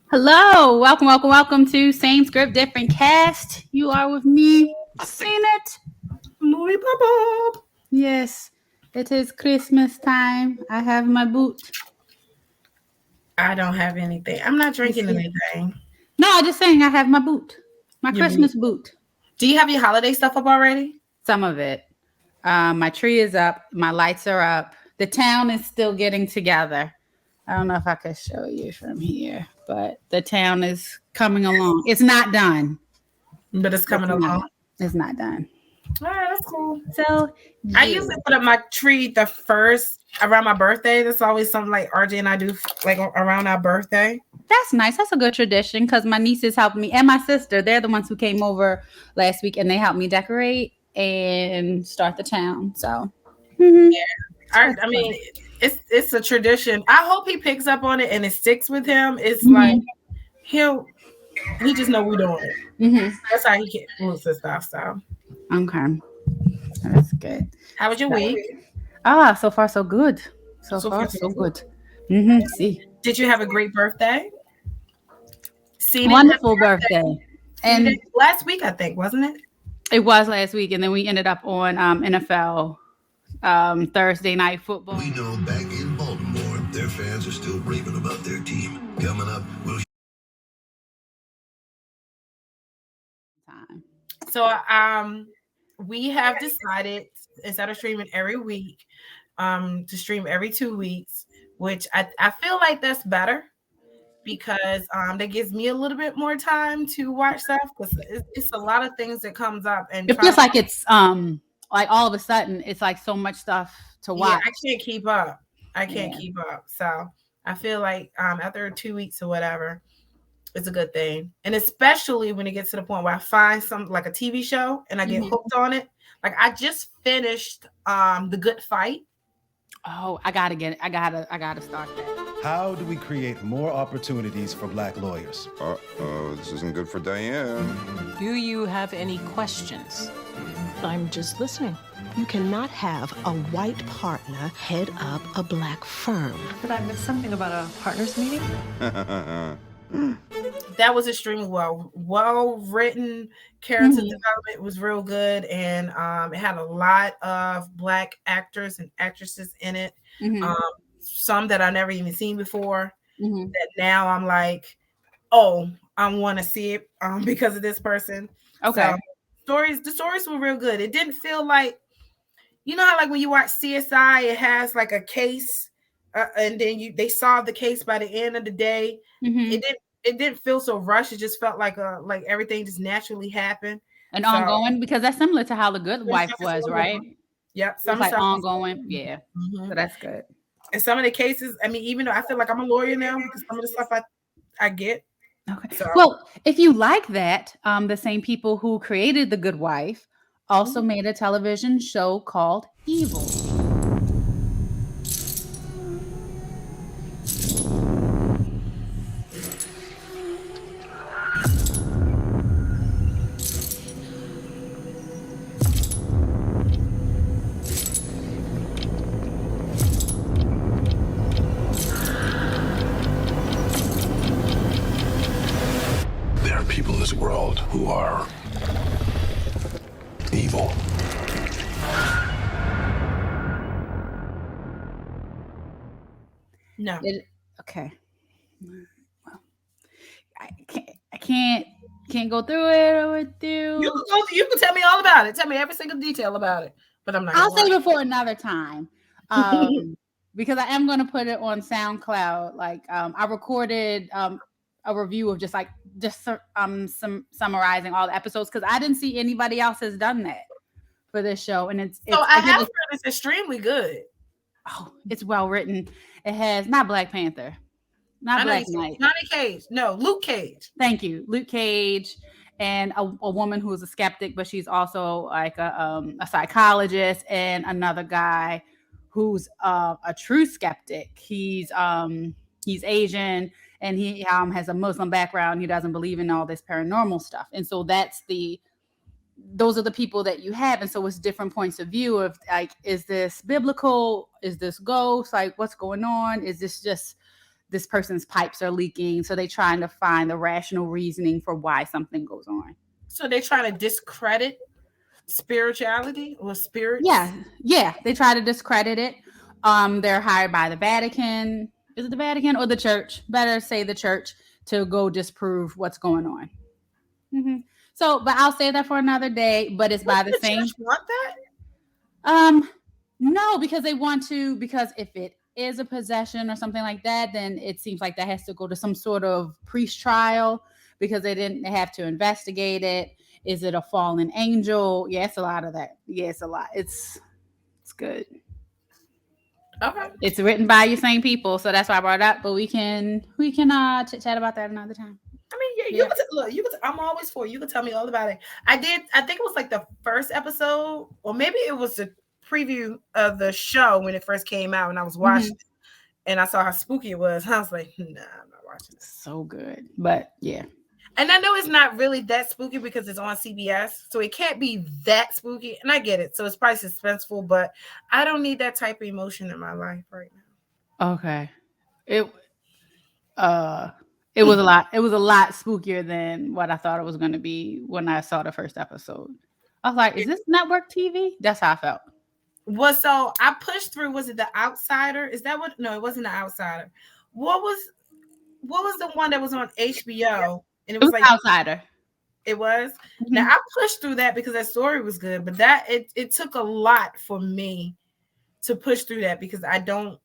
Hello, welcome to Same Script, Different Cast. You are with me, seen it. Movie pop up. Yes, it is Christmas time. I have my boot. I don't have anything. I'm not drinking anything. No, I'm just saying I have my boot, my Your boot. Christmas boot. Do you have your holiday stuff up already? Some of it. My tree is up. My lights are up. The town is still getting together. I don't know if I could show you from here, but the town is coming along. It's not done. But it's It's coming along. not. It's not done. All right, that's cool. So I yeah. usually put up my tree the first around my birthday. That's always something like RJ and I do like around our birthday. That's nice. That's a good tradition because my nieces helped me and my sister. They're the ones who came over last week and they helped me decorate and start the town. So, I mean, it's a tradition. I hope he picks up on it and it sticks with him. It's Mhm. like he just know we doing it. Mhm. That's how he moves his stuff. So, Okay, that's good. how was your week? So far so good. So So far far, so so good. good. See, Did you have a great birthday? Seen it wonderful birthday, seen and it last week, I think, wasn't it? it was last week, and then we ended up on NFL Thursday night football. We know back in Baltimore, their fans are still raving about their team. Coming up, we'll Time. So we have decided instead of streaming every week, to stream every 2 weeks, which I feel like that's better because that gives me a little bit more time to watch stuff because it's a lot of things that comes up and It trying feels like it's like all of a sudden it's like so much stuff to yeah, watch. I can't keep up. I can't Yeah. keep up. So I feel like after 2 weeks or whatever, it's a good thing. And especially when it gets to the point where I find some like a TV show and I get Mhm. hooked on it. Like I just finished The Good Fight. Oh, I gotta get it. I gotta start that. How do we create more opportunities for black lawyers? Uh-oh, this isn't good for Diane. Do you have any questions? I'm just listening. You cannot have a white partner head up a black firm. Did I miss something about a partners meeting? That was extremely well written. Character Mhm. development was real good, and it had a lot of black actors and actresses in it. Mhm. Some that I never even seen before. Mhm. That now I'm like, oh, I want to see it because of this person. Okay. So the stories were real good. It didn't feel like, you know how like when you watch CSI, it has like a case, and then they solve the case by the end of the day. Mhm. It didn't feel so rushed. It just felt like everything just naturally happened. And So ongoing because that's similar to how the Good some Wife stuff is was, right? ongoing. Yep, It was some like stuff is ongoing. Yeah. Mhm. So that's good. And some of the cases, I mean, even though I feel like I'm a lawyer now because some of the stuff I get. Okay. So Well, if you like that, the same people who created The Good Wife also mhm. made a television show called Evil. there are people in this world who are evil. No. Okay. Well, I can't go through it with you. You can tell me all about it. Tell me every single detail about it. But I'm not I'll gonna save watch it for another time. Because I am going to put it on SoundCloud. Like I recorded a review of some summarizing all the episodes because I didn't see anybody else has done that for this show, and it's So I again, have heard it's extremely good. it's well written. It has not Black Panther, not I know Black you said Knight. Johnny Cage. No, Luke Cage. Thank you, Luke Cage, and a woman who is a skeptic, but she's also like a psychologist, and another guy who's a true skeptic. He's Asian and he has a Muslim background. He doesn't believe in all this paranormal stuff, and so those are the people that you have, and so it's different points of view of like, is this biblical? Is this ghost? Like, what's going on? Is this just this person's pipes are leaking. So they're trying to find the rational reasoning for why something goes on. So they're trying to discredit spirituality or spirits? Yeah. They try to discredit it. They're hired by the Vatican. Is it the Vatican or the church? Better say the church, to go disprove what's going on. Mm-hmm. So, but I'll say that for another day. But it's by the same. Church want that? No, because they want to. Because if it is a possession or something like that, then it seems like that has to go to some sort of priest trial, because they didn't have to investigate it. Is it a fallen angel? Yeah, it's a lot of that. Yeah, it's a lot. It's good. Okay. It's written by your same people, so that's why I brought it up. But we can chit chat about that another time. I mean, yeah, you could I'm always for you. Could tell me all about it. I think it was like the first episode, or maybe it was the preview of the show when it first came out, and I was watching it, and I saw how spooky it was. I was like, nah, I'm not watching it. So good. But yeah. And I know it's not really that spooky because it's on CBS, so it can't be that spooky. And I get it. So it's probably suspenseful, but I don't need that type of emotion in my life right now. Okay. It was a lot. It was a lot spookier than what I thought it was going to be when I saw the first episode. I was like, is this network TV? That's how I felt. Well, so I pushed through. Was it The Outsider? Is that what? No, it wasn't The Outsider. What was the one that was on HBO? And it was like Outsider. It was. Mm-hmm. Now I pushed through that because that story was good, but that it took a lot for me to push through that because I don't.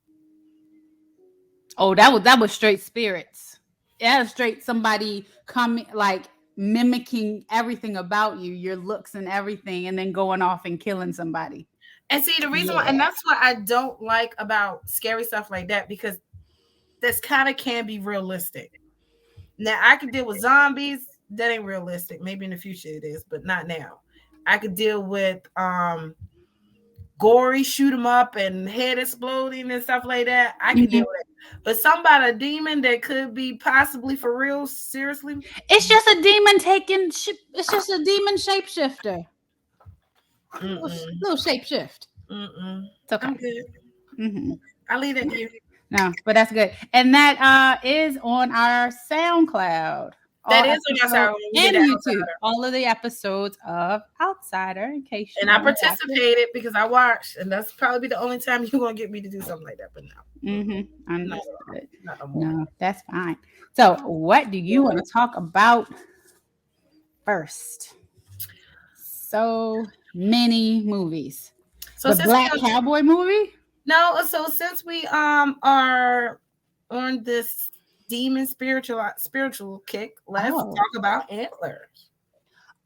Oh, that was straight spirits. Yeah, straight somebody coming, like mimicking everything about you, your looks and everything, and then going off and killing somebody. And see, the reason why, and that's what I don't like about scary stuff like that, because this kind of can be realistic. Now I can deal with zombies. That ain't realistic. Maybe in the future it is, but not now. I could deal with gory shoot 'em up and head exploding and stuff like that. I can deal with it. But somebody, a demon that could be possibly for real, seriously. It's just a demon it's just a demon shapeshifter. Little shapeshift. It's okay. I'm good. I'll leave that to you. No, but that's good. And that is on our SoundCloud. That is on your SoundCloud. And YouTube. All of the episodes of Outsider, in case you I participated because I watched, and that's probably the only time you're going to get me to do something like that. But no. Understood. No, that's fine. So what do you want to talk about first? So many movies. So the Black Cowboy movie? No, so since we are on this demon spiritual kick, let's talk about Antlers.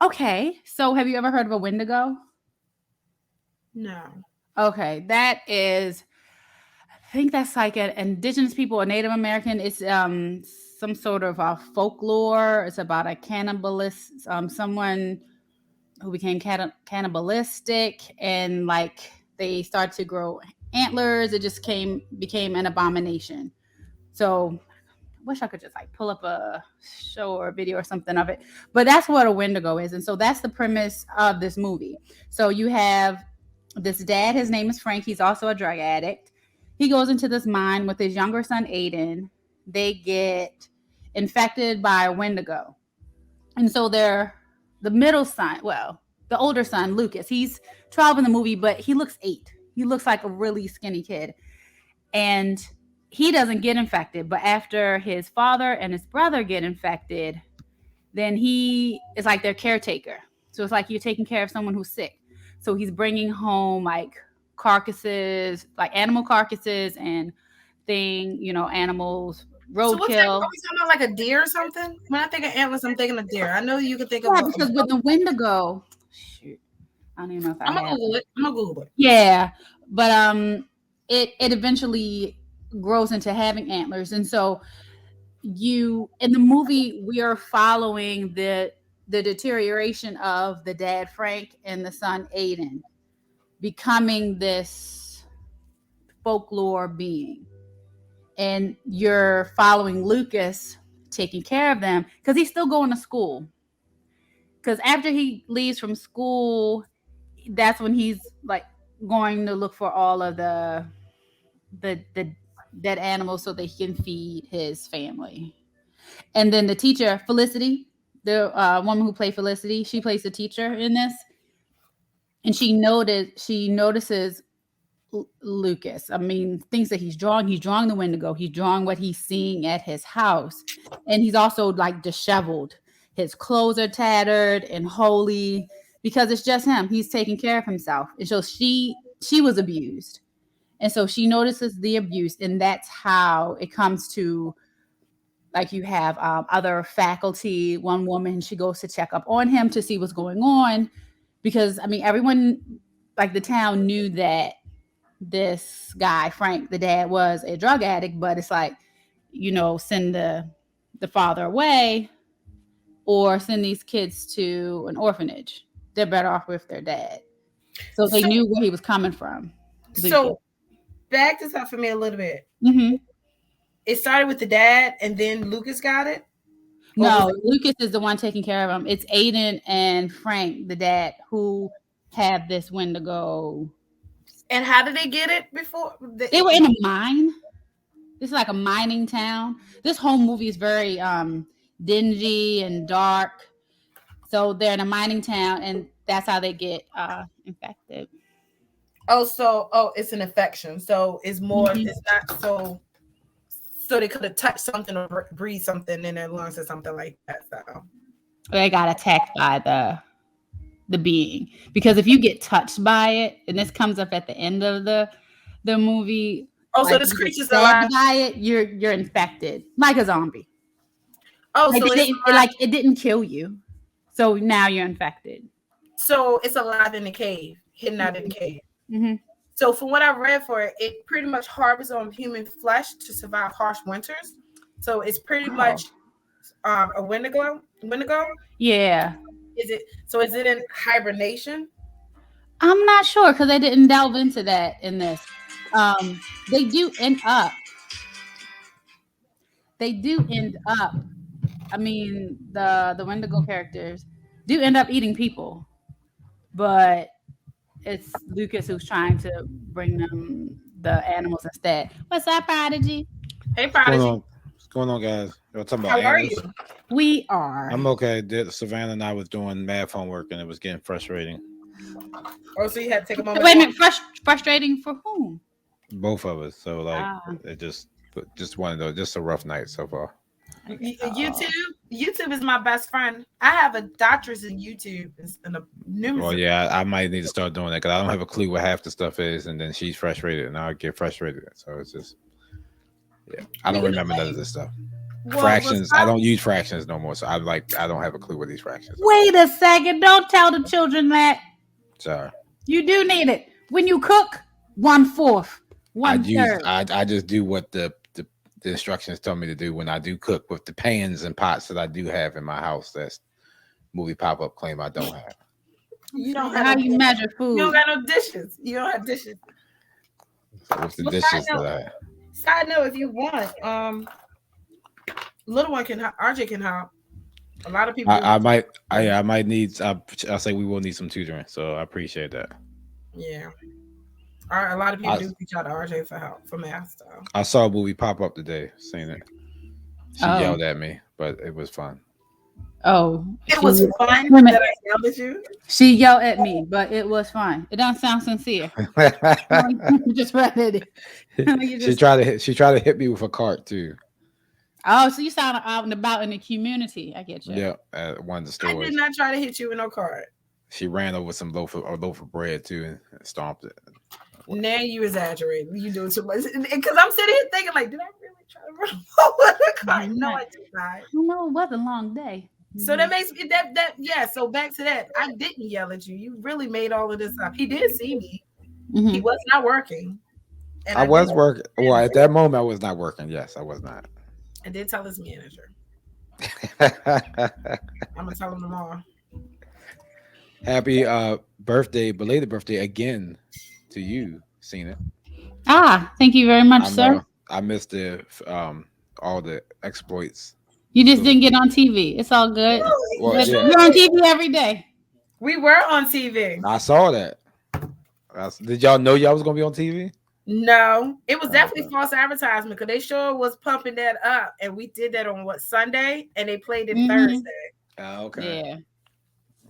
Okay, so have you ever heard of a Wendigo? No. Okay, that is, I think that's like an indigenous people, a Native American. It's some sort of folklore. It's about a cannibalist, someone who became cannibalistic, and like they start to grow antlers. It just became an abomination. So I wish I could just like pull up a show or a video or something of it, but that's what a Wendigo is. And so that's the premise of this movie. So you have this dad, his name is Frank. He's also a drug addict. He goes into this mine with his younger son, Aiden. They get infected by a Wendigo. And so the middle son, the older son, Lucas, he's 12 in the movie, but he looks 8. He looks like a really skinny kid. And he doesn't get infected, but after his father and his brother get infected, then he is like their caretaker. So it's like you're taking care of someone who's sick. So he's bringing home like carcasses, like animal carcasses and animals, roadkill. So what's that? Are we talking about like a deer or something? When I think of antlers, I'm thinking of deer. I know you can think of because with the Wendigo, shoot, I don't even know if I'm gonna Google it. Yeah, but it eventually grows into having antlers, and so in the movie we are following the deterioration of the dad Frank and the son Aiden becoming this folklore being, and you're following Lucas taking care of them because he's still going to school. Because after he leaves from school, that's when he's like going to look for all of the dead animals so that he can feed his family. And then the teacher, Felicity, the woman who played Felicity, she plays the teacher in this, and she notices Lucas. I mean, things that he's drawing. He's drawing the Wendigo. He's drawing what he's seeing at his house, and he's also like disheveled. His clothes are tattered and holy because it's just him. He's taking care of himself, and so she was abused, and so she notices the abuse, and that's how it comes to. Like you have other faculty. One woman, she goes to check up on him to see what's going on, because I mean, everyone, like the town, knew that this guy Frank, the dad, was a drug addict. But it's like, send the father away or send these kids to an orphanage. They're better off with their dad. So they knew where he was coming from. So back this up for me a little bit. Mm-hmm. It started with the dad, and then Lucas got it? No, Lucas is the one taking care of him. It's Aiden and Frank, the dad, who have this Wendigo. And how did they get it before? They were in a mine. This is like a mining town. This whole movie is very dingy and dark. So they're in a mining town, and that's how they get infected. Oh, it's an infection. So it's more, it's not so they could have touched something or breathed something in their lungs or something like that. So they got attacked by the being, because if you get touched by it, and this comes up at the end of the movie. Oh, so this creature's alive. By it, you're infected like a zombie. Oh, like so it didn't kill you, so now you're infected. So it's alive in the cave, hidden out in the cave. Mm-hmm. So from what I read for it, it pretty much harvests on human flesh to survive harsh winters. So it's pretty much a Wendigo. Yeah. Is it in hibernation? I'm not sure, because they didn't delve into that in this. They do end up. I mean, the Wendigo characters do end up eating people, but it's Lucas who's trying to bring them the animals instead. What's up, Prodigy? Hey, Prodigy. What's going on, guys? We're talking about How animals. are you? We are. I'm okay. Savannah and I was doing math homework, and it was getting frustrating. Oh, so you had to take a moment. Wait a minute. Frustrating for whom? Both of us. So it just one of those. Just a rough night so far. YouTube is my best friend. I have a doctorate in YouTube and a numerous. Well, yeah, I might need to start doing that, because I don't have a clue what half the stuff is, and then she's frustrated, and I get frustrated. So it's just, I don't remember none of this stuff. Fractions. I don't use fractions no more, so I don't have a clue what these fractions are. Wait a second! Don't tell the children that. Sorry. You do need it when you cook. 1/4, 1/3. I just do what the instructions tell me to do when I do cook, with the pans and pots that I do have in my house. That's movie pop-up claim I don't have. You don't have. How you measure food? You don't got no dishes. You don't have dishes. So what's the dishes that I have? Side note, if you want, little one can RJ can help. A lot of people. I might need. I'll say we will need some tutoring. So I appreciate that. Yeah. A lot of people do reach out to RJ for help for math stuff. I saw a movie pop up today saying it. She yelled at me, but it was fun. Oh, it was fun that I yelled at you. She yelled at me, but it was fun. It doesn't sound sincere. Just right at it. She tried to hit me with a cart too. Oh, so you sound out and about in the community. I get you. Yeah, at one of the stores. I did not try to hit you with no cart. She ran over some loaf of bread too and stomped it. Now you exaggerate. You doing too much. Because I'm sitting here thinking, like, did I really try to run over the car? No, I did not. No, it was a long day. So that makes me yeah. So back to that. I didn't yell at you. You really made all of this up. He did see me. Mm-hmm. He was not working. And I was working. Well, at that moment, I was not working. Yes, I was not. I did tell his manager. I'm gonna tell him tomorrow. Happy belated birthday again to you, Cena. Thank you very much, sir. I missed all the exploits. You just didn't get on TV. It's all good. Well, You're on TV every day. We were on TV. I saw that. Did y'all know y'all was gonna be on TV? No, it was Oh, definitely okay. false advertisement because they sure was pumping that up, and we did that on what, Sunday, and they played it Mhm. Thursday. Oh, okay. Yeah,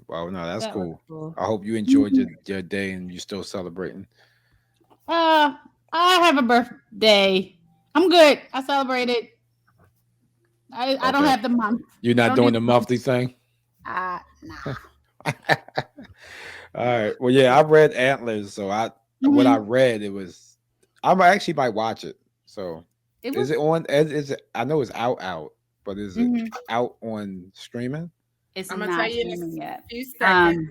Well, no, that's that was cool. cool. I hope you enjoyed Mhm. your day and you're still celebrating. I have a birthday. I'm good. I celebrated. I don't Okay. have the month. You're I not don't doing need the the month. monthly thing? Nah. All right. Well, yeah, I read Antlers, so what I Mhm. read it was I actually might watch it. So It is was. it on? Is it? I know it's out, but is it Mhm. out on streaming? It's I'm gonna tell not you in streaming a yet. few seconds.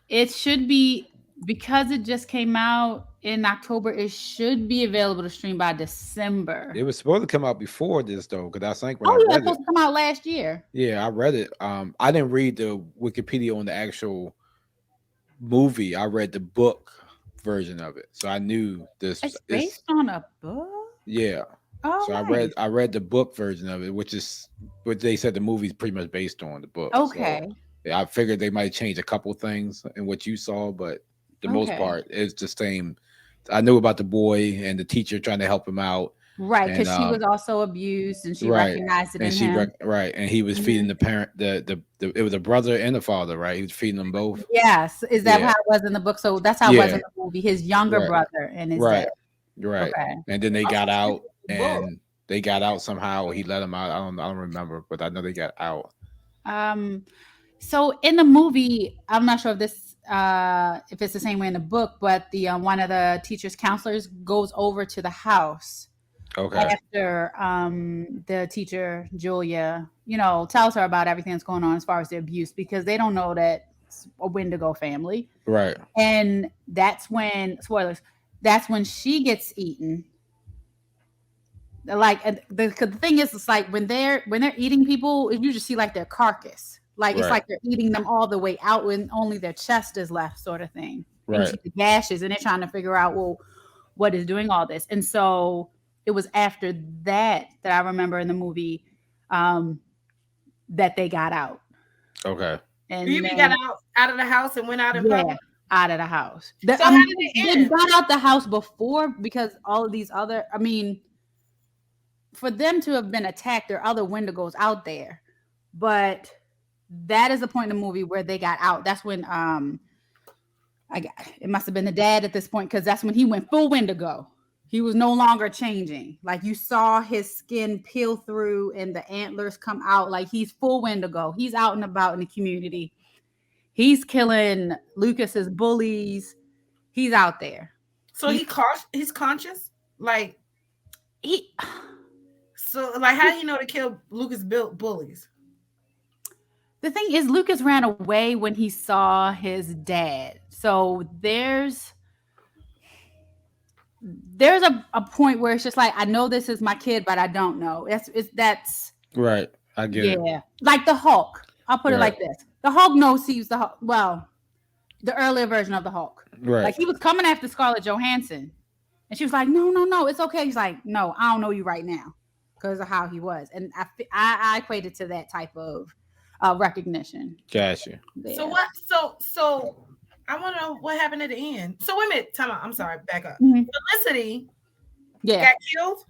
It should be because it just came out in October. It should be available to stream by December. It was supposed to come out before this though, because I think when I Oh yeah, it's read it, supposed to come out last year. yeah, I read it. I didn't read the Wikipedia on the actual movie. I read the book version of it, so I knew this. It's It's based on a book. yeah. Oh, So nice. I read the book version of it, which is what they said the movie's pretty much based on the book. So Okay. yeah, I figured they might change a couple things in what you saw, but the most Okay. part it's the same. I knew about the boy and the teacher trying to help him out, Right, and because she was also abused and she right, recognized it and in him. right, and he was feeding Mhm. the parent the it was a brother and a father, right? He was feeding them both. Yes. Is that how Yeah, it was in the book? So that's how it was yeah, in the movie. His younger right, brother and his dad. right, right. Okay. And then they Also, got out, the book. and they got out somehow. He let them out. I don't remember, but I know they got out. Um, so in the movie, I'm not sure if it's the same way in the book, but the one of the teacher's counselors goes over to the house Okay. after the teacher Julia, tells her about everything that's going on as far as the abuse because they don't know that it's a Wendigo family. Right. And that's when spoilers, that's when she gets eaten. Like the thing is, it's like when they're eating people, you just see like their carcass. Like it's Right. like they're eating them all the way out when only their chest is left, sort of thing. And you Right. see the gashes, and they're trying to figure out, well, what is doing all this? And so it was after that I remember in the movie that they got out. Okay. And You then, got out of the house and went out in public. out of the house. So how did it They end? got out the house before because all of these other, for them to have been attacked, there are other Wendigos out there. But that is the point in the movie where they got out. That's when it must have been the dad at this point because that's when he went full Wendigo. He was no longer changing. Like you saw his skin peel through and the antlers come out. Like he's full Wendigo. He's out and about in the community. He's killing Lucas's bullies. He's out there. So he's conscious? Like he so like how do you know to kill Lucas built bullies? The thing is, Lucas ran away when he saw his dad. So there's a point where it's just like, I know this is my kid, but I don't know. That's right. I get it. Yeah, like the Hulk. I'll put it Right. like this: the Hulk knows he's the Hulk. Well, the earlier version of the Hulk. Right. Like he was coming after Scarlett Johansson, and she was like, "No, it's okay." He's like, "No, I don't know you right now," because of how he was, and I equated to that type of recognition. Gotcha. there. So what? So I want to know what happened at the end. So wait a minute, time out. I'm sorry, back up. Mhm. Felicity Yeah. got killed.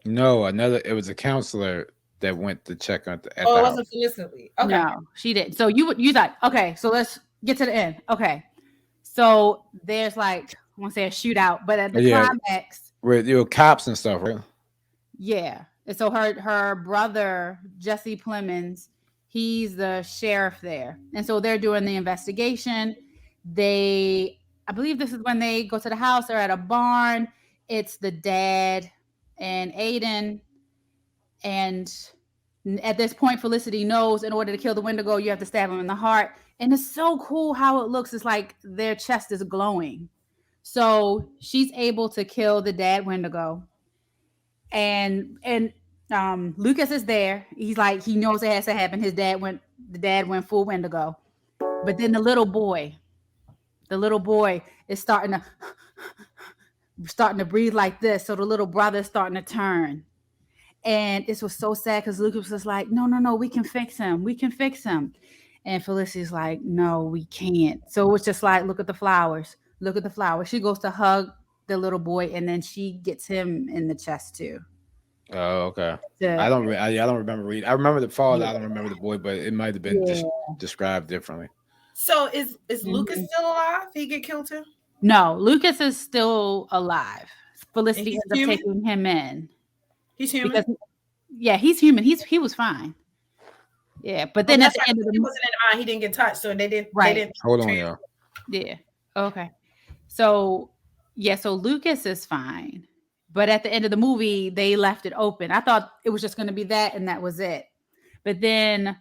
No, it was a counselor that went to check at the Oh, it house. wasn't Felicity. Okay. No, she didn't. So you thought, okay, so let's get to the end. Okay. So there's like, I want to say a shootout, but at the Yeah. climax, With cops and stuff, right? yeah. And so her brother, Jesse Plemons, he's the sheriff there. And so they're doing the investigation. I believe this is when they go to the house. They're at a barn. It's the dad and Aiden. And at this point, Felicity knows in order to kill the Wendigo, you have to stab him in the heart. And it's so cool how it looks. It's like their chest is glowing. So she's able to kill the dad Wendigo. And Lucas is there. He's like, he knows it has to happen. The dad went full Wendigo. But then the little boy is starting to breathe like this. So the little brother is starting to turn. And this was so sad because Lucas was like, no, we can fix him. And Felicity's like, no, we can't. So it was just like, look at the flowers. She goes to hug the little boy, and then she gets him in the chest too. Oh, okay. To- I don't remember reading. I remember the fall. I don't remember the boy, but it might have been described differently. So is Lucas still alive? He get killed too? No, Lucas is still alive. Felicity he's ends up human? taking him in. He's human. Because, he's human. He was fine. Yeah, but then at the end of the he wasn't in the eye, he didn't get touched, so they didn't. Right. They didn't Hold on, y'all. Yeah. Okay. So Lucas is fine. But at the end of the movie, they left it open. I thought it was just going to be that and that was it. But then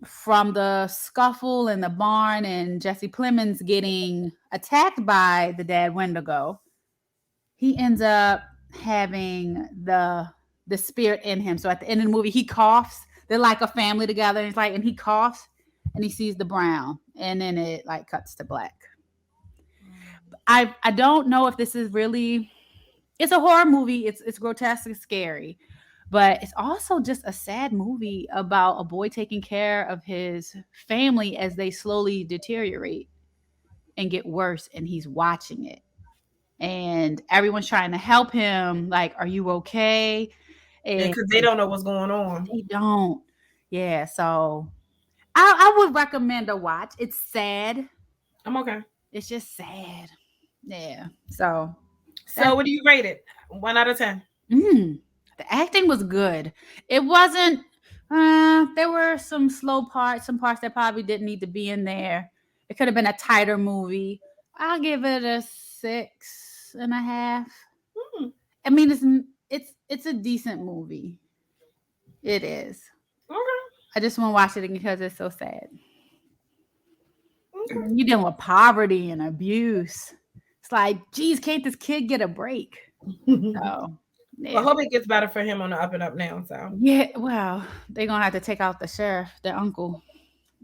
from the scuffle in the barn and Jesse Plemons getting attacked by the dad Wendigo, he ends up having the spirit in him. So at the end of the movie, he coughs. They're like a family together. And he coughs and he sees the brown. And then it like cuts to black. I don't know if this is really, it's a horror movie. It's grotesque and scary, but it's also just a sad movie about a boy taking care of his family as they slowly deteriorate and get worse, and he's watching it. And everyone's trying to help him, like, are you okay? Because they don't know what's going on. They don't. Yeah, so I would recommend a watch. It's sad. I'm okay. It's just sad. Yeah. So what do you rate it? 1 out of 10. The acting was good. It wasn't. There were some slow parts, some parts that probably didn't need to be in there. It could have been a tighter movie. I'll give it a 6.5. I mean, it's a decent movie. It is. Okay. I just want to watch it because it's so sad. Okay. You're dealing with poverty and abuse. It's like, geez, can't this kid get a break? So, yeah. Well, I hope it gets better for him on the up and up now. So yeah, well, they're gonna have to take out the sheriff, their uncle.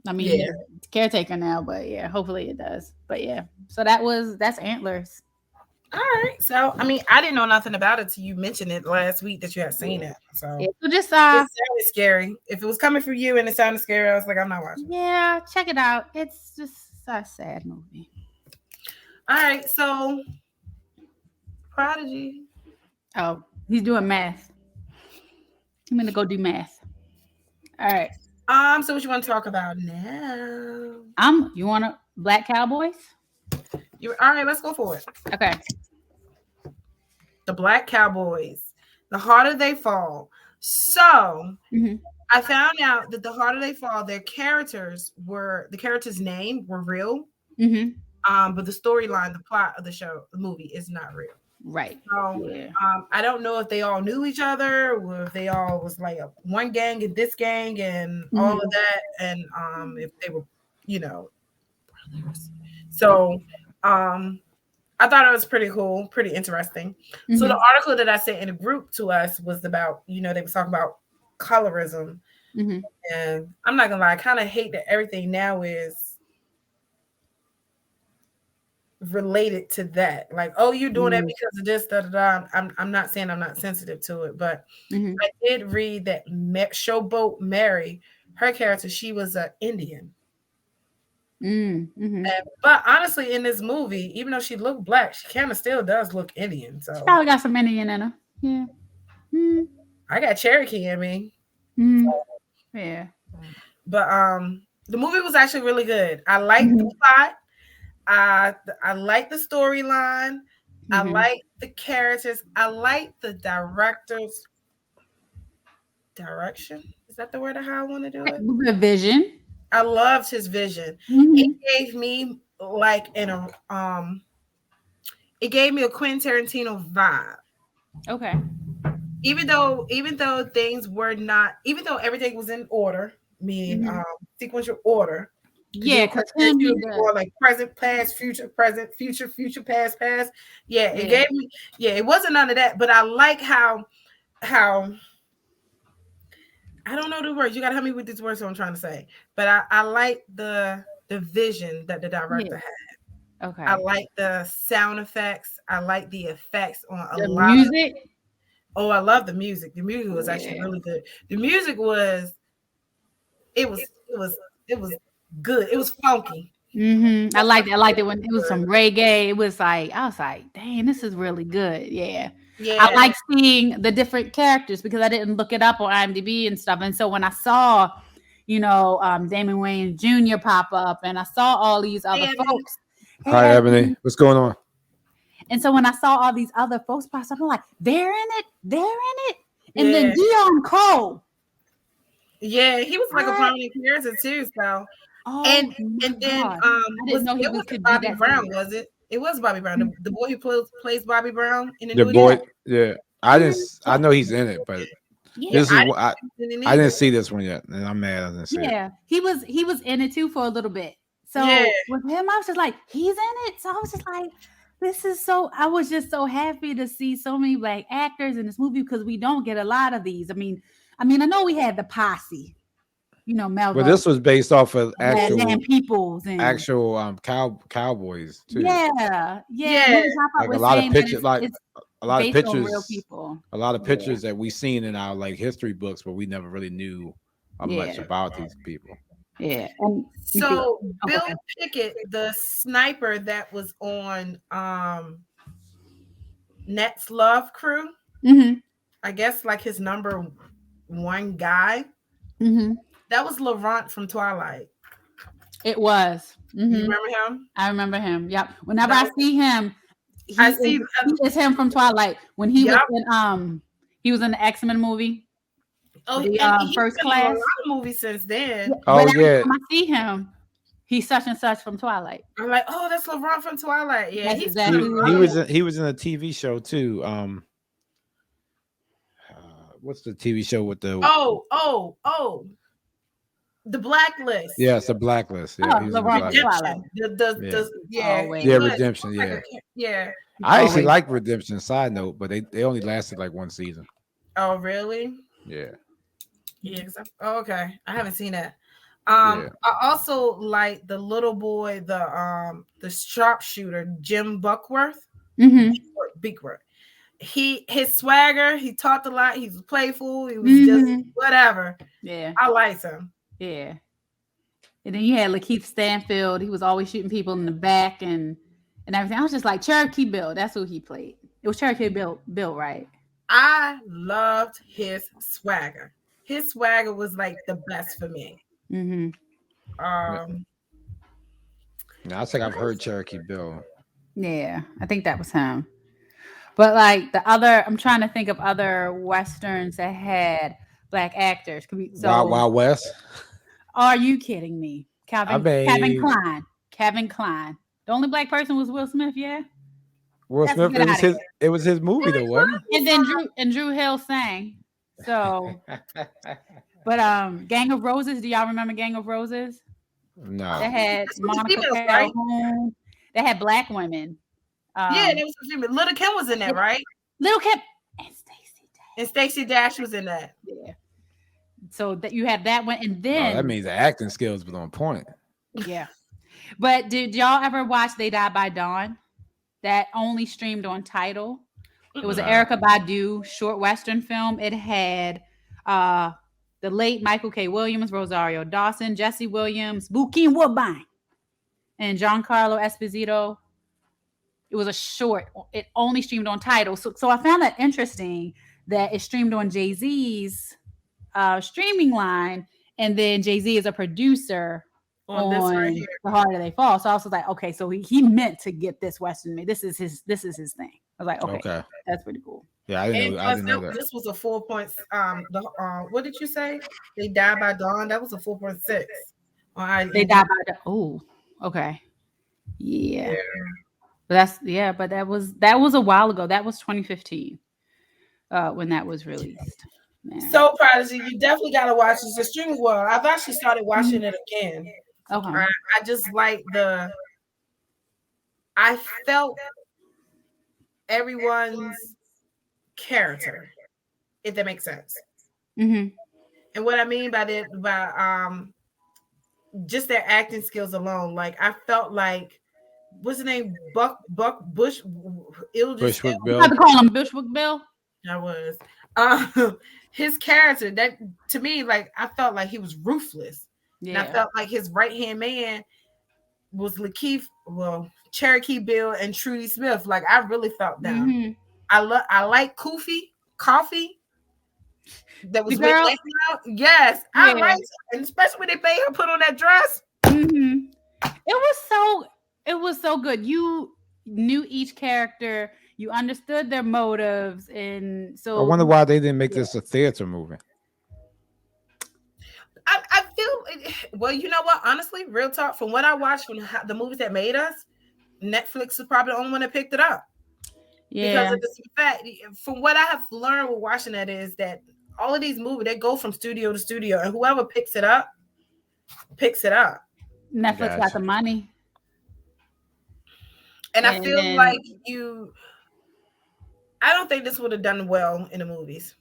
I mean, caretaker now, but yeah, hopefully it does. But yeah, so that's Antlers. All right. So I mean, I didn't know nothing about it till you mentioned it last week that you had seen it. So so just it sounded scary. If it was coming from you and it sounded scary, I was like, I'm not watching. Yeah, check it out. It's just a sad movie. All right, so Prodigy. Oh, he's doing math. I'm gonna go do math. All right. So what you want to talk about now? You want to Black Cowboys? All right, let's go for it. Okay. The Black Cowboys. The Harder They Fall. So I found out that The Harder They Fall, the character's name were real. But the storyline, the plot of the movie is not real. Right. So I don't know if they all knew each other or if they all was like one gang and this gang and all of that. And if they were, brothers. So I thought it was pretty cool, pretty interesting. So the article that I sent in a group to us was about, they were talking about colorism. And I'm not gonna lie, I kind of hate that everything now is related to that. Like, oh, you're doing that because of this, da, da, da. I'm not saying I'm not sensitive to it, but I did read that Showboat Mary, her character, she was an Indian. But honestly, in this movie, even though she looked black, she kind of still does look Indian. So she probably got some Indian in her. Yeah. I got Cherokee in me. So. Yeah. But the movie was actually really good. I liked the plot. I like the storyline. I like the characters. I like the director's direction. Is that the word of how I want to do it? The vision. I loved his vision. It gave me it gave me a Quentin Tarantino vibe. Okay. Even though things were not, even though everything was in order, meaning sequential order. Yeah, because like present, past, future, present, future, past. Yeah, it gave me. Yeah, it wasn't none of that, but I like how I don't know the words. You gotta help me with these words. What I'm trying to say, but I like the vision that the director had. Okay. I like the sound effects. I like the effects on the lot music. Oh, I love the music. The music was actually really good. The music was. It was good. It was funky. I liked it when it was some reggae. It was like I was like, dang, this is really good. Yeah. I like seeing the different characters because I didn't look it up on IMDb and stuff. And so when I saw, Damon Wayans Jr. pop up, and I saw all these other folks. Hey, hi, Ebony. What's going on? And so when I saw all these other folks pop up, I'm like, they're in it. And then Dion Cole. Yeah, he was like a prominent character too. So, and then I didn't know he was Bobby Brown, was it? It was Bobby Brown, the boy who plays Bobby Brown in the boy. Yeah, I know he's in it, but this is I didn't see this one yet, and I'm mad I didn't see it. Yeah, he was in it too for a little bit. So with him, I was just like, he's in it. So I was just like, I was just so happy to see so many Black actors in this movie because we don't get a lot of these. I mean, I know we had the posse, Mel. But this was based off of actual peoples and cowboys too. Yeah. Like a lot of pictures, a lot of pictures, real people. A lot of pictures that we seen in our history books, but we never really knew much about these people. Yeah. So Bill Pickett, the sniper that was on Net's Love Crew, I guess his number one guy. That was Laurent from Twilight. It was. You remember him? I remember him. Yep. Whenever I see him, he is him from Twilight. When he was in the X-Men movie. Oh, the First Class. A lot of movies since then. When I see him, he's such and such from Twilight. I'm like, oh, that's Laurent from Twilight. Yeah, that's exactly he was in a TV show too. What's the TV show with the The Blacklist? Yeah, it's The Blacklist. Yeah, Redemption. Redemption. Yeah. I actually like Redemption. Side note, but they only lasted one season. Oh, really? Yeah. Yeah. Okay, I haven't seen that. I also like the little boy, the sharpshooter, Jim Buckworth. Beckworth. His swagger, he talked a lot, he was playful, he was just whatever. Yeah. I liked him. Yeah. And then you had Lakeith Stanfield, he was always shooting people in the back and everything. I was just like, Cherokee Bill, that's who he played. It was Cherokee Bill, right? I loved his swagger. His swagger was the best for me. I think I've heard Cherokee Bill. Yeah, I think that was him. But I'm trying to think of other Westerns that had Black actors. Wild West? Are you kidding me? Calvin Klein. The only Black person was Will Smith, yeah? Will Smith, it was his movie though, wasn't it? And then Drew Hill sang. So, but Gang of Roses, do y'all remember Gang of Roses? No. They had Monica Calhoun. They had Black women. There was a female. Little Kim was in that, right? Little Kim and Stacey Dash was in that. Yeah. So that you have that one, and then that means the acting skills was on point. Yeah. But did y'all ever watch They Die by Dawn? That only streamed on Tidal. It was an Erykah Badu short Western film. It had the late Michael K. Williams, Rosario Dawson, Jesse Williams, Bokeem Woodbine, and Giancarlo Esposito. It was a short. It only streamed on Tidal. So I found that interesting that it streamed on Jay-Z's streaming line, and then Jay-Z is a producer on this right here. The Harder They Fall. So I was like, okay, so he meant to get this Western made. This is his thing. I was like, okay. That's pretty cool. Yeah, I didn't know that. This was a 4 points. What did you say? They Died by Dawn. That was a 4.6. They Died by Dawn. Oh, okay. Yeah. But that was a while ago. That was 2015 when that was released. Man. So Prodigy, you definitely gotta watch this. It's streaming well. I've actually started watching it again. Okay. I just like I felt everyone's character, if that makes sense. Mm-hmm. And what I mean by that, by just their acting skills alone, I felt like, what's the name? Bushwick Bill. I have to call him Bushwick Bill. I was. His character, that to me, I felt like he was ruthless. Yeah. And I felt like his right-hand man was Lakeith, Cherokee Bill and Trudy Smith. Like I really felt them. Mhm. I like Coffee. That was The with girl? Lady Out. Yes, I Yeah. liked her. And especially when they made her put on that dress. Mhm. It was so good. You knew each character, you understood their motives, and I so wonder why they didn't make this a theater movie. I feel well. You know what? Honestly, real talk. From what I watched from the movies that made us, Netflix is probably the only one that picked it up. yeah, Because of the fact, from what I have learned with watching that is that all of these movies they go from studio to studio, and whoever picks it up. Netflix got Gotcha. the money. And I And feel then- like I don't think this would have done well in the movies.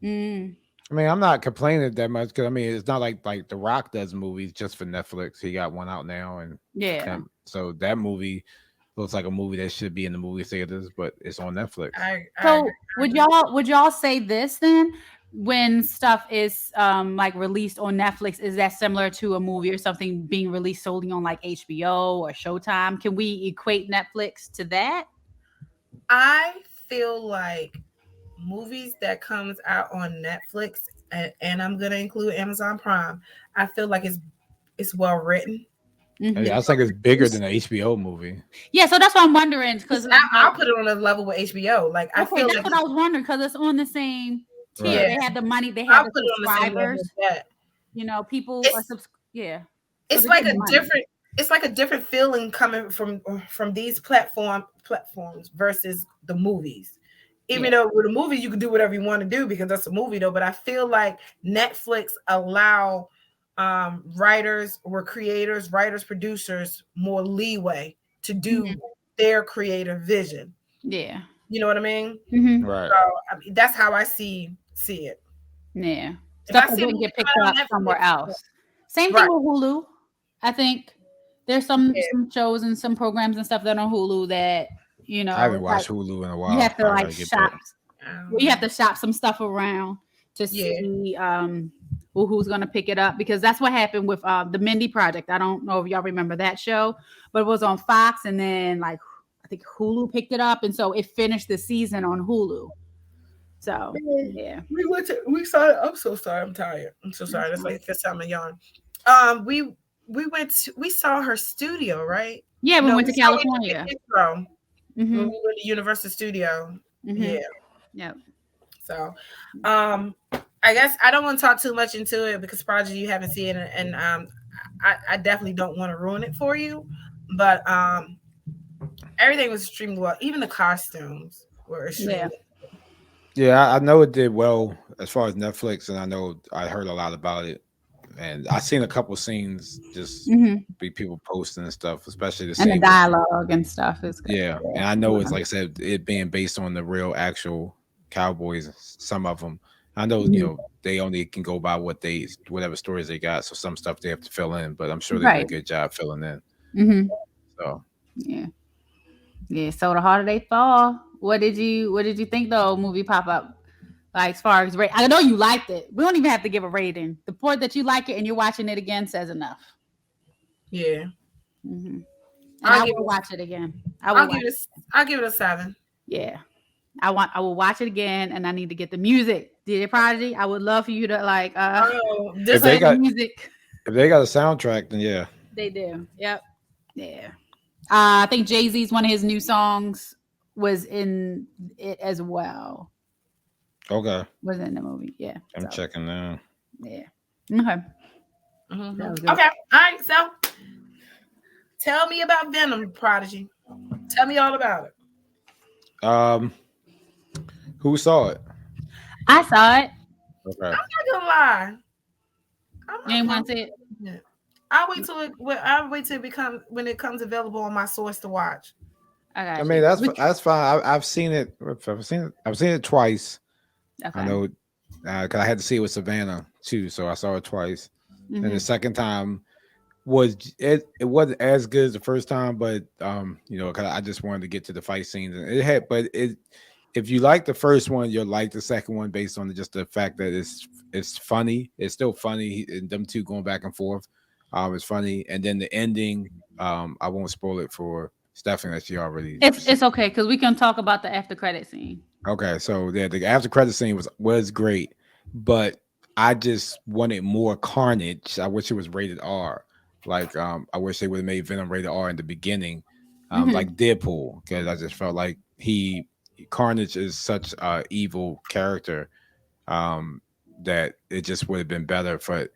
Mm. I mean, I'm not complaining that much because I mean, it's not like The Rock does movies just for Netflix. He got one out now, and Yeah. so that movie looks like a movie that should be in the movie theaters, but it's on Netflix. So would y'all say this then? When stuff is like released on Netflix, is that similar to a movie or something being released solely on like HBO or Showtime? Can we equate Netflix to that? I feel like movies that comes out on Netflix, and I'm gonna include Amazon Prime. I feel like it's well written. Mhm. Yeah, I think it's bigger than an HBO movie. Yeah, so that's what I'm wondering because I'll put it on a level with HBO. Like I okay, feel that's like what I was wondering because it's on the same tier. Right. They have the money, they I'll have put the it on the same level subscribers. as that. You know, people It's- are yeah. It's they're like a getting money. different. It's like a different feeling coming from these platforms versus the movies. Even though with a movie you can do whatever you want to do because that's a movie though, but I feel like Netflix allow writers or creators, writers, producers more leeway to do their creative vision. Yeah. You know what I mean? Mhm. Right. So I mean, that's how I see it. Yeah. If I Stuff that see a didn't movie get picked coming up out on somewhere Netflix, else. Same Right. thing with Hulu. I think there's some Yeah. shows and some programs and stuff that are on Hulu that, you know, I haven't like, watched Hulu in a while. you have to I like gotta get shop. back. Well, you have to shop some stuff around to see who's going to pick it up because that's what happened with the Mindy Project. I don't know if y'all remember that show, but it was on Fox and then like I think Hulu picked it up and so it finished the season on Hulu. So yeah, we saw it. I'm so sorry. I'm tired. I'm so sorry. That's like the fifth time I yawn. We saw her studio, right? yeah, we went to saw it California. in Intro Mhm. when we went to Universal Studio. Mhm. Yeah. Yep. So, I guess I don't want to talk too much into it because Prodigy you haven't seen it, and I definitely don't want to ruin it for you. But everything was extremely well. Even the costumes were extremely. Yeah, I know it did well as far as Netflix, and I know I heard a lot about it, and I seen a couple scenes just be people posting and stuff, especially the And scene the with- dialogue and stuff is good. Yeah, and I know it's like I said, it being based on the real actual cowboys. Some of them, I know, you know, they only can go by whatever stories they got. So some stuff they have to fill in, but I'm sure they did a good job filling in. Mhm. So yeah. So the harder they fall. What did you think the old movie pop up? Like as far as rate, I know you liked it. We don't even have to give a rating. The point that you like it and you're watching it again says enough. Yeah. And I will watch it again. I'll give it a 7. Yeah. I will watch it again and I need to get the music. DJ Prodigy, I would love for you to like if they play got the music. if they got a soundtrack, then yeah. They do. Yep. Yeah. I think Jay-Z's one of his new songs was in it as well. Okay. Was in the movie. Yeah. I'm checking now. Yeah. Okay. Okay. All right. So tell me about Venom, Prodigy. Tell me all about it. Who saw it? I saw it. Okay. I'm not gonna lie. You ain't want to see it? I'll wait till it becomes when it comes available on my source to watch. I mean that's fine. I've seen it. I've seen it twice. Okay. I know because I had to see it with Savannah too, so I saw it twice. And the second time it wasn't as good as the first time, but you know, because I just wanted to get to the fight scenes, and if you like the first one, you'll like the second one based on just the fact that it's funny. It's still funny, and them two going back and forth. It's funny, and then the ending. I won't spoil it for Stephanie that she already. It's okay because we can talk about the after credit scene. Okay, so yeah, the after credit scene was great, but I just wanted more carnage. I wish it was rated R. Like I wish they would have made Venom rated R in the beginning, like Deadpool, because I just felt like Carnage is such a evil character that it just would have been better for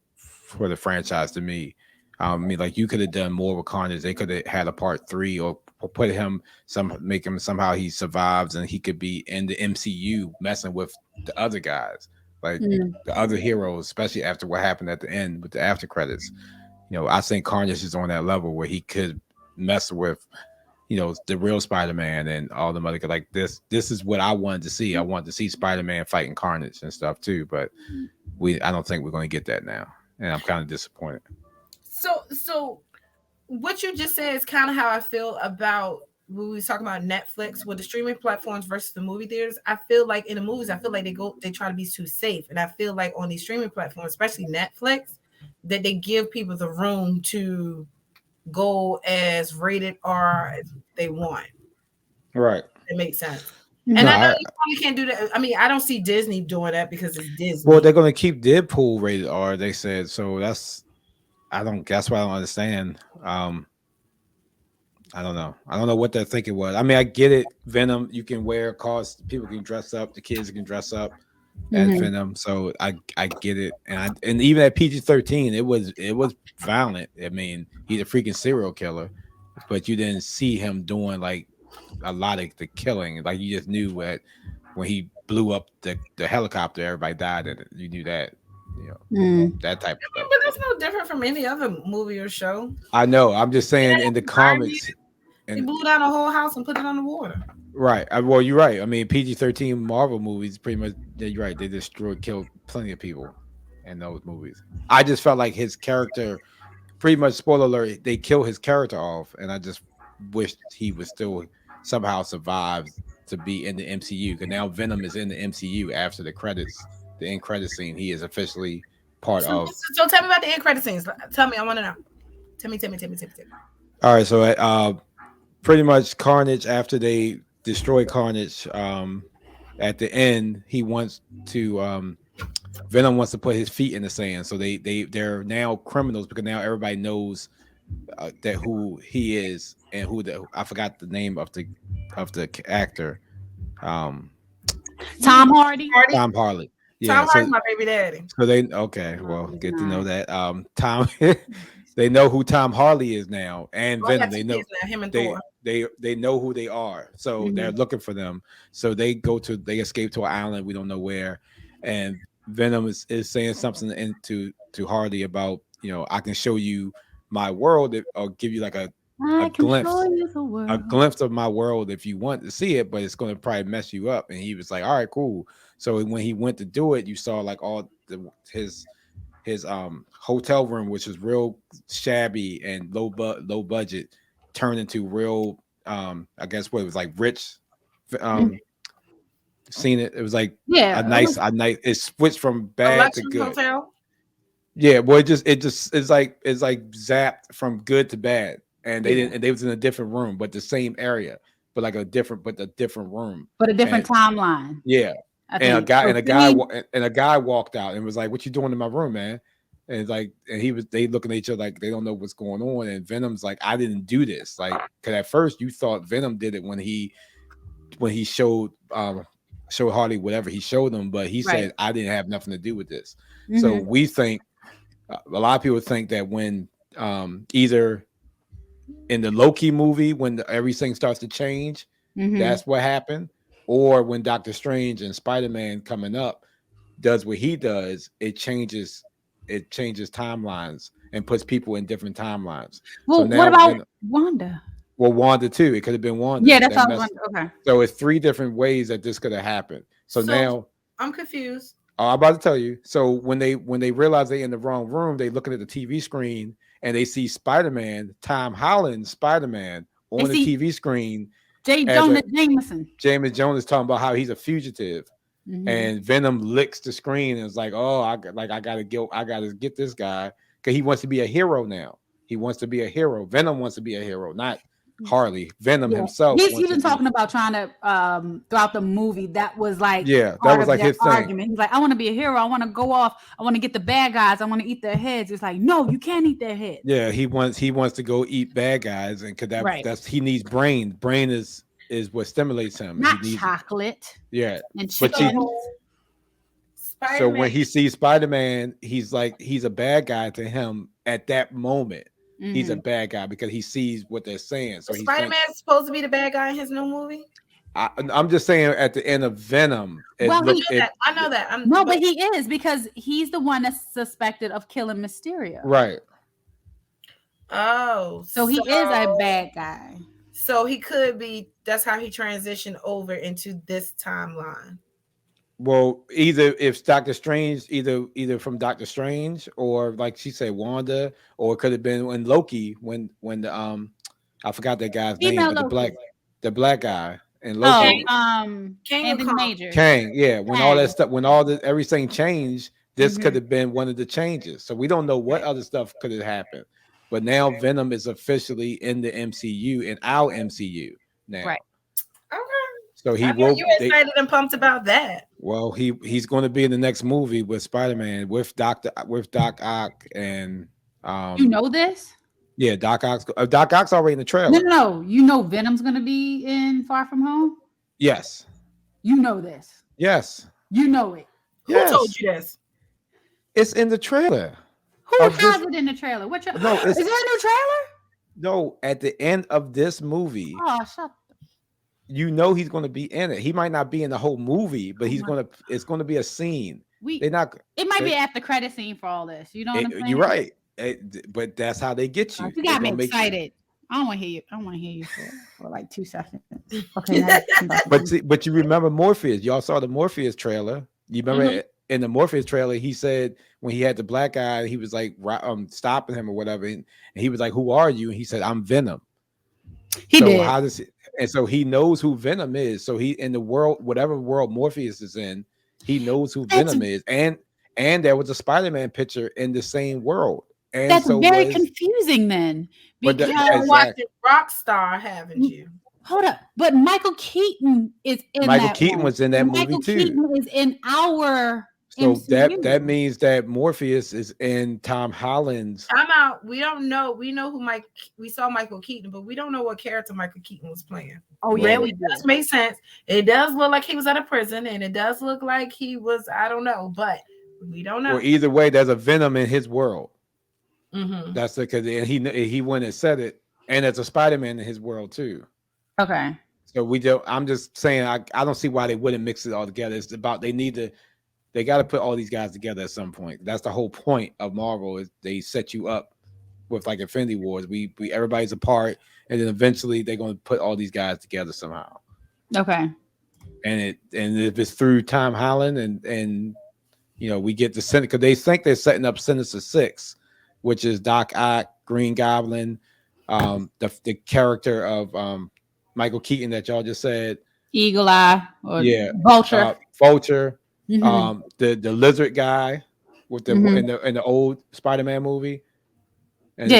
the franchise to me. I mean, like you could have done more with Carnage. They could have had a part 3 or put him make him somehow he survives and he could be in the MCU messing with the other guys, like the other heroes, especially after what happened at the end with the after credits. You know, I think Carnage is on that level where he could mess with, you know, the real Spider-Man and all the other, like this is what I wanted to see. I wanted to see Spider-Man fighting Carnage and stuff too, but I don't think we're going to get that now, and I'm kind of disappointed. So what you just said is kind of how I feel about when we was talking about Netflix with the streaming platforms versus the movie theaters. I feel like in the movies, I feel like they try to be too safe, and I feel like on these streaming platforms, especially Netflix, that they give people the room to go as rated R as they want. Right. It makes sense. And I know you probably can't do that. I mean, I don't see Disney doing that because it's Disney. Well, they're going to keep Deadpool rated R, they said. So that's why I don't understand. I don't know. I don't know what their thinking was. I mean, I get it. Venom, you can wear cause people can dress up, the kids can dress up as Venom. So I get it. And even at PG-13, it was violent. I mean, he's a freaking serial killer, but you didn't see him doing like a lot of the killing. Like you just knew that when he blew up the helicopter, everybody died in it. You knew that. You know, that type of stuff. But that's no different from any other movie or show. I know. I'm just saying in the comics. They blew down a whole house and put it on the water. Right. Well, you're right. I mean, PG-13 Marvel movies pretty much. You're right. They killed plenty of people in those movies. I just felt like his character, pretty much spoiler alert, they kill his character off, and I just wished he would still somehow survive to be in the MCU. Because now Venom is in the MCU after the credits, the end credit scene. He is officially part of. So tell me about the end credit scenes. Tell me. I want to know. Tell me. All right. So pretty much Carnage, after they destroy Carnage, at the end he wants to Venom wants to put his feet in the sand. So they're now criminals because now everybody knows that who he is and I forgot the name of the actor. Tom Hardy. Tom Hardy. Yeah, Tom Hardy's my baby daddy. So get to know that. Tom they know who Tom Hardy is now, and Venom. They know him and Thor. They know who they are, so they're looking for them. So they escape to an island we don't know where, and Venom is saying something to Hardy about, you know, I can show you my world or give you like a glimpse of my world if you want to see it, but it's going to probably mess you up. And he was like, all right, cool. So when he went to do it, you saw like all his hotel room, which was real shabby and low budget, turned into real I guess what it was like rich seen it was like a nice it switched from bad to good. Hotel? Yeah, well it's like zapped from good to bad, and they was in a different room but the same area, but a different room, but a different timeline. Yeah. And a guy walked out and was like, "What you doing in my room, man?" And they looking at each other like they don't know what's going on. And Venom's like, "I didn't do this." Like, because at first you thought Venom did it when he showed Hardy whatever he showed him, but he said, "I didn't have nothing to do with this." So we think a lot of people think that when either in the Loki movie when everything starts to change, that's what happened. Or when Doctor Strange and Spider-Man coming up does what he does, it changes timelines and puts people in different timelines. Well, so what about Wanda? Well, Wanda too. It could have been Wanda. Yeah, that's how. Okay. So it's 3 different ways that this could have happened. So now I'm confused. I'm about to tell you. So when they realize they're in the wrong room, they looking at the TV screen and they see Spider-Man, Tom Holland's Spider-Man on the TV screen. James Jones talking about how he's a fugitive, and Venom licks the screen and is like, "Oh, I gotta get this guy because he wants to be a hero now. He wants to be a hero. Venom wants to be a hero, not Harley. Venom himself. He's been talking about trying to throughout the movie. That was like that was like his argument. Thing. He's like, I want to be a hero. I want to go off. I want to get the bad guys. I want to eat their heads. It's like, no, you can't eat their heads. Yeah, he wants to go eat bad guys, and that's he needs brain. Brain is what stimulates him. Not he needs, chocolate. Yeah, and chicken. So when he sees Spider-Man, he's like he's a bad guy to him at that moment. Mm-hmm. He's a bad guy because he sees what they're saying. So Spider-Man's supposed to be the bad guy in his new movie. I'm just saying at the end of Venom. Well, I know that. But he is because he's the one that's suspected of killing Mysterio. Right. Oh, so he is a bad guy. So he could be. That's how he transitioned over into this timeline. Well, either if Doctor Strange, either from Doctor Strange or like she said, Wanda, or it could have been when Loki, when the I forgot that guy's name, but the black guy and Loki. Anthony Major. Kang, yeah. When all that stuff, everything changed, this could have been one of the changes. So we don't know what other stuff could have happened. But now Venom is officially in the MCU, in our MCU now. Right. Okay. So you excited and pumped about that. Well, he's going to be in the next movie with Spider-Man with Doc Ock and you know this? Yeah, Doc Ock's already in the trailer. No. You know Venom's going to be in Far From Home? Yes. You know this. Yes. You know it. Who told you this? It's in the trailer. Who has it in the trailer? Is there a new trailer? No, at the end of this movie. Oh, shut up. You know he's going to be in it. He might not be in the whole movie, but it's going to be a scene. It might be at the credit scene for all this. You know what I'm saying? You're right. But that's how they get you. You got me excited. I don't want to hear you for like 2 seconds. Okay. But you remember Morpheus. Y'all saw the Morpheus trailer. You remember in the Morpheus trailer, he said when he had the black guy, he was like stopping him or whatever. And he was like, "Who are you?" And he said, "I'm Venom." He did. And so he knows who Venom is. So he in the world, whatever world Morpheus is in, he knows who Venom is. And there was a Spider-Man picture in the same world. And that's very confusing then. Because you're watching Rockstar, haven't you? Hold up. But Michael Keaton is in Michael Keaton was in that movie too. Michael Keaton is in our So MCU. that means that Morpheus is in Tom Holland's. I'm out. We don't know. We know who we saw Michael Keaton, but we don't know what character Michael Keaton was playing. Oh yeah, it does make sense. It does look like he was out of prison, and it does look like he was. I don't know, but we don't know. Or either way, there's a Venom in his world. Mm-hmm. That's because he went and said it, and there's a Spider-Man in his world too. Okay. So we don't. I'm just saying. I don't see why they wouldn't mix it all together. It's about they got to put all these guys together at some point. That's the whole point of Marvel is they set you up with like Infinity Wars. We everybody's apart, and then eventually they're going to put all these guys together somehow. Okay. And if it's through Tom Holland and we get the because they think they're setting up Sinister Six, which is Doc Ock, Green Goblin, the character of Michael Keaton that y'all just said, Eagle Eye, or Vulture. Mm-hmm. The lizard guy with the in the old Spider-Man movie, and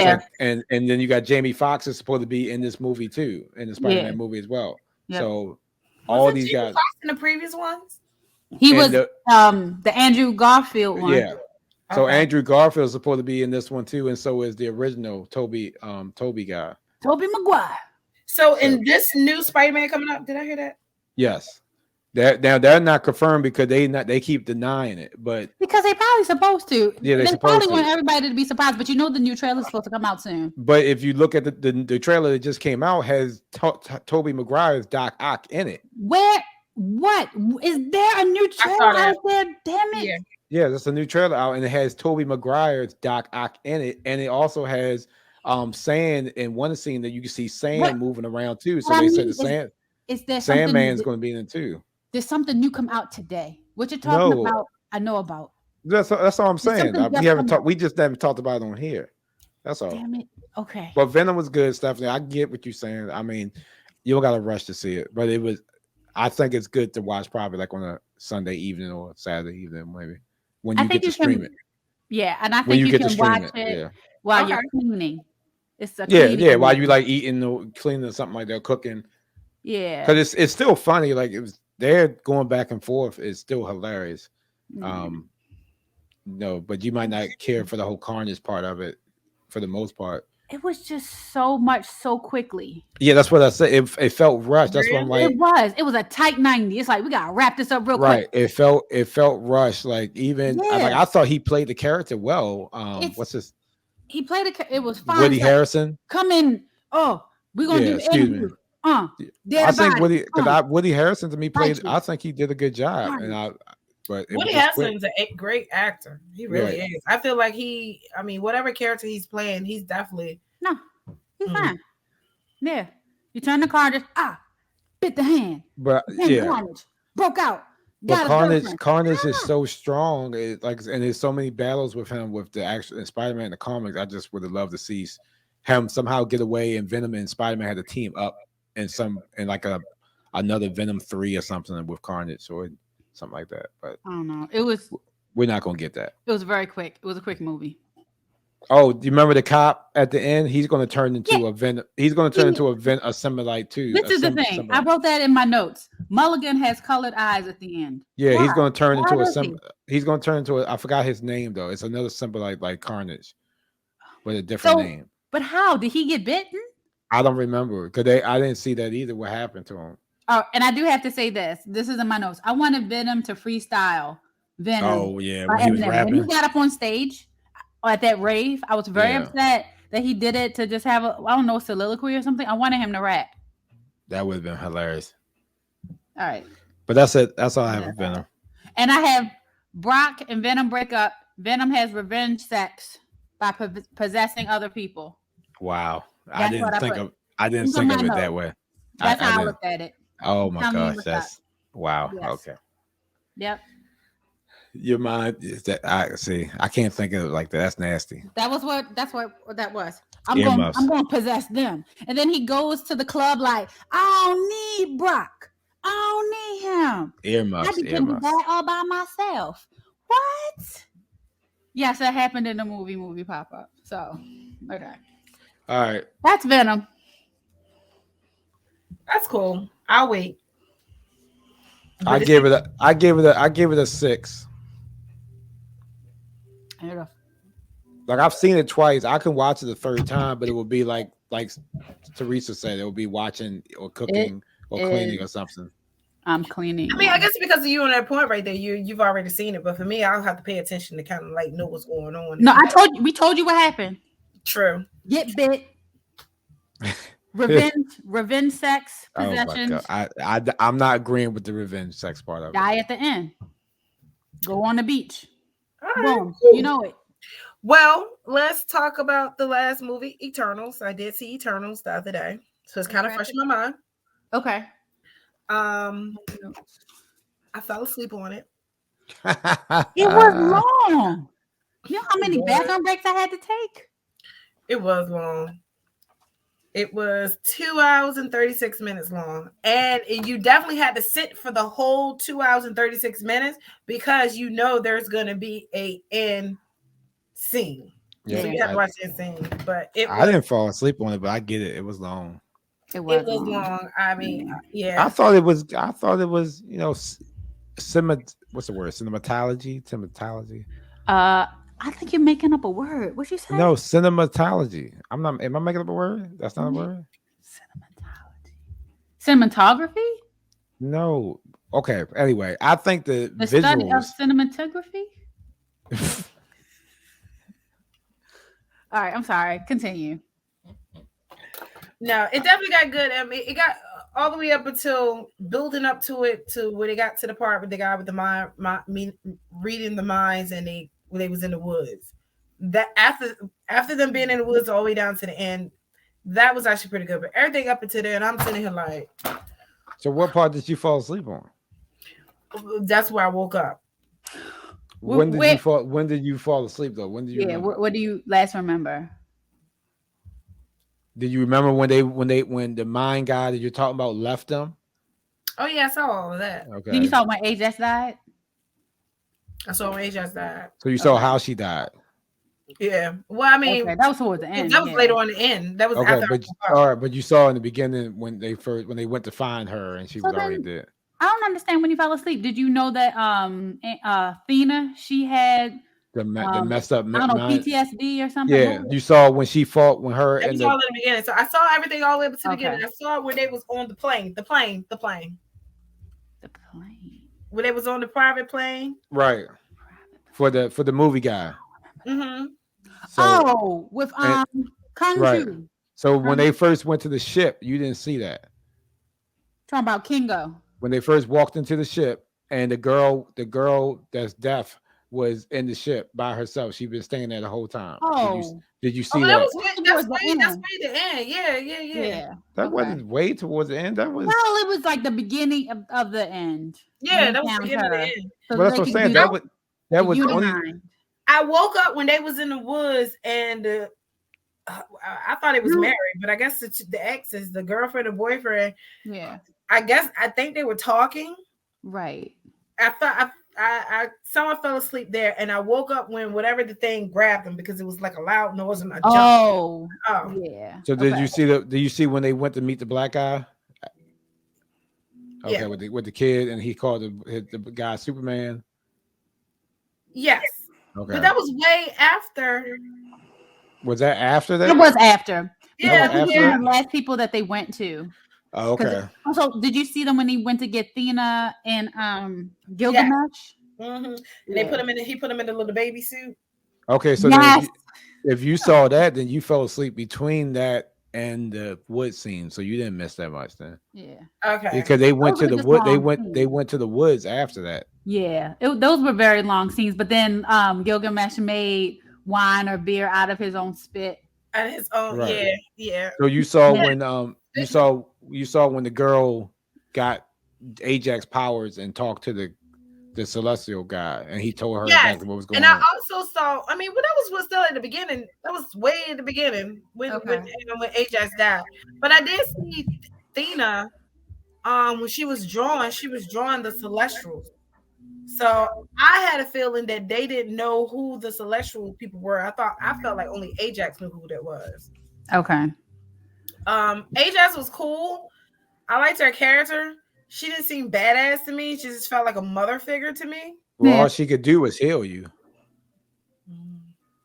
and then you got Jamie Foxx is supposed to be in this movie too, in the Spider-Man movie as well. Yep. So all these guys Foxx in the previous ones, he was the Andrew Garfield one. Yeah. So Andrew Garfield is supposed to be in this one too, and so is the original Tobey guy, Tobey Maguire. So in this new Spider-Man coming up, did I hear that? Yes. They're not confirmed because they keep denying it, but because they probably supposed to. Yeah, they probably want everybody to be surprised. But the new trailer is supposed to come out soon. But if you look at the trailer that just came out, has Tobey Maguire's Doc Ock in it. What is there a new trailer out there? Damn it! Yeah, that's a new trailer out, and it has Tobey Maguire's Doc Ock in it, and it also has Sand in one scene that you can see Sand moving around too. So they said the Sandman's going to be in it too. There's something new come out today. What you're talking about, I know about. That's all I'm saying. We just haven't talked about it on here. That's all. Damn it. Okay. But Venom was good, Stephanie. I get what you're saying. I mean, you don't got to rush to see it, but I think it's good to watch probably like on a Sunday evening or Saturday evening, maybe when you get to stream it. Yeah, and I when think you you get to can stream watch it. it Yeah, while Okay. you're cleaning. It's a yeah, cleaning yeah. While you movie. like eating or cleaning or something like that, cooking, Yeah. because it's still funny. Like they're going back and forth. It's still hilarious. No, but you might not care for the whole carnage part of it for the most part. It was just so much so quickly. Yeah, that's what I said. It felt rushed. That's what I'm Really? like. It was a tight 90. It's like we gotta wrap this up real Right. quick. It felt rushed. Like even Yeah. I thought he played the character well. It's- What's his He played it was fine. Woody It's like, Harrison? come in. Oh, we're gonna Yeah, do the excuse me. interview. I think Woody Harrison to me played. Thank you. I think he did a good job, and but it was Woody just quick. Harrelson's a great actor. He really Right. is. I feel like whatever character he's playing, he's definitely. No, he's fine. Yeah. You turn the car, just bit the hand. But And yeah, Carnage broke out. but Got a girlfriend. Carnage is so strong. And there's so many battles with him with the action in Spider-Man in the comics. I just would have loved to see him somehow get away, and Venom and Spider-Man had to team up in like another Venom 3 or something with Carnage or something like that. But I don't know. we're not gonna get that. It was very quick. It was a quick movie. Oh, do you remember the cop at the end? He's going to turn into a Venom. He's going to turn into a Semolite too. This is the thing. I wrote that in my notes. Mulligan has colored eyes at the end. Yeah, Why? he's going to turn Why into does he? He's going to turn into I forgot his name though. It's another Semolite like Carnage, with a different name. But how did he get bitten? I don't remember because I didn't see that either. What happened to him? Oh, and I do have to say this. This is in my notes. I wanted Venom to freestyle Venom. Oh yeah, by when he was Eminem. rapping. When he got up on stage at that rave, I was very upset that he did it to just have a soliloquy or something. I wanted him to rap. That would have been hilarious. All right. But that's it. That's all I have with Venom. And I have Brock and Venom break up. Venom has revenge sex by possessing other people. Wow. I didn't think of it that way. That's how I looked at it. Oh my gosh. That's wow. Yes. Okay. Yep. Your mind is that I see. I can't think of it like that. That's nasty. That's what that was. I'm Earmuffs. going to possess them. And then he goes to the club like, I don't need Brock. I don't need him. Earmuffs. I became that all by myself. What? Yes, that happened in the movie pop-up. So, okay. All right. That's Venom. That's cool. I'll wait. I gave it a 6. Like I've seen it twice. I can watch it the third time, but it will be like Teresa said, it will be watching or cooking or cleaning or something. I'm cleaning. I mean, I guess because of you on that point right there, you've already seen it. But for me, I'll have to pay attention to kind of like know what's going on. No, we told you what happened. True. Get bit. Revenge sex, possession. Oh my God. I'm not agreeing with the revenge sex part of it. Die at the end. Go on the beach. All Boom. right, cool. You know it. Well, let's talk about the last movie, Eternals. I did see Eternals the other day, so it's kind of fresh in my mind. Okay. I fell asleep on it. It was long. You know how many bathroom breaks I had to take? It was long. It was 2 hours and 36 minutes long. And you definitely had to sit for the whole 2 hours and 36 minutes because you know there's going to be a end scene. Yeah, so you have to watch that scene. But I didn't fall asleep on it, but I get it. It was long. It was long. I mean, yeah. I thought it was, you know, what's the word? Cinematology. I think you're making up a word. What you say? No, cinematology. Am I making up a word? That's not a word. Cinematography? No. Okay. Anyway, I think the visuals. Study of cinematography. All right. I'm sorry. Continue. No, it definitely got good. I mean, it got all the way up until building up to it to where they got to the part with the guy with the reading the minds, and they was in the woods. That after them being in the woods all the way down to the end, that was actually pretty good. But everything up until there, and I'm sitting here like. So what part did you fall asleep on? That's where I woke up. When did you fall asleep though? When did you? Yeah. What do you last remember? Did you remember when the mind guy that you're talking about left them? Oh yeah, I saw all of that. Okay. Then you saw when Ajax died. I saw when Ajax died. So you saw how she died. Yeah. Well, I mean, Okay, that was towards the end. that was yeah. later on the end. That was Okay, after. but all right, but you saw in the beginning when they went to find her and she So was already then- dead. I don't understand when you fell asleep. Did you know that Athena, she had The messed up I don't know, mind. PTSD or something? Yeah, you saw when she fought when her It and was all in the beginning. So I saw everything all the way up to the Okay. beginning. I saw it when they was on the plane. The plane. The plane. When they was on the private plane. right for the movie guy. Mm-hmm. So with Kung right. Chu. So when they first went to the ship, you didn't see that. Talking about Kingo. When they first walked into the ship and the girl that's deaf was in the ship by herself. She'd been staying there the whole time. Oh. Did you see that that? was that's way the end. Yeah. That wasn't way towards the end. That was well, it was like the beginning of the end. Yeah, that was the beginning of the end. So well, that's what I'm saying. That was only. I woke up when they was in the woods and I thought it was Mary, but I guess the ex is the girlfriend or boyfriend. Yeah. I think they were talking. Right. I thought someone fell asleep there, and I woke up when whatever the thing grabbed them because it was like a loud noise and a jump. Oh, yeah. So did you see when they went to meet the black guy? Okay, yeah. with the kid, and he called the guy Superman. Yes. Okay. But that was way after. Was that after that? It was after. Yeah, it was the last people that they went to. Oh, okay. Also, did you see them when he went to get Thena and Gilgamesh? Yeah. Mm-hmm. And they put him in. He put him in the little baby suit. Okay, so then if you saw that, then you fell asleep between that and the wood scene, so you didn't miss that much then. Yeah. Okay. Because they went to the wood. They went to the woods after that. Yeah, those were very long scenes. But then Gilgamesh made wine or beer out of his own spit. Out of his own, right. Yeah. So you saw when you saw when the girl got Ajax powers and talked to the celestial guy, and he told her exactly what was going on. And I also saw, I mean, well, that was still at the beginning. That was way in the beginning when Ajax died. But I did see Thena, when she was drawing the Celestials. So I had a feeling that they didn't know who the Celestial people were. I felt like only Ajax knew who that was. Okay. Ajax was cool. I liked her character. She didn't seem badass to me. She just felt like a mother figure to me. Well, all she could do was heal you.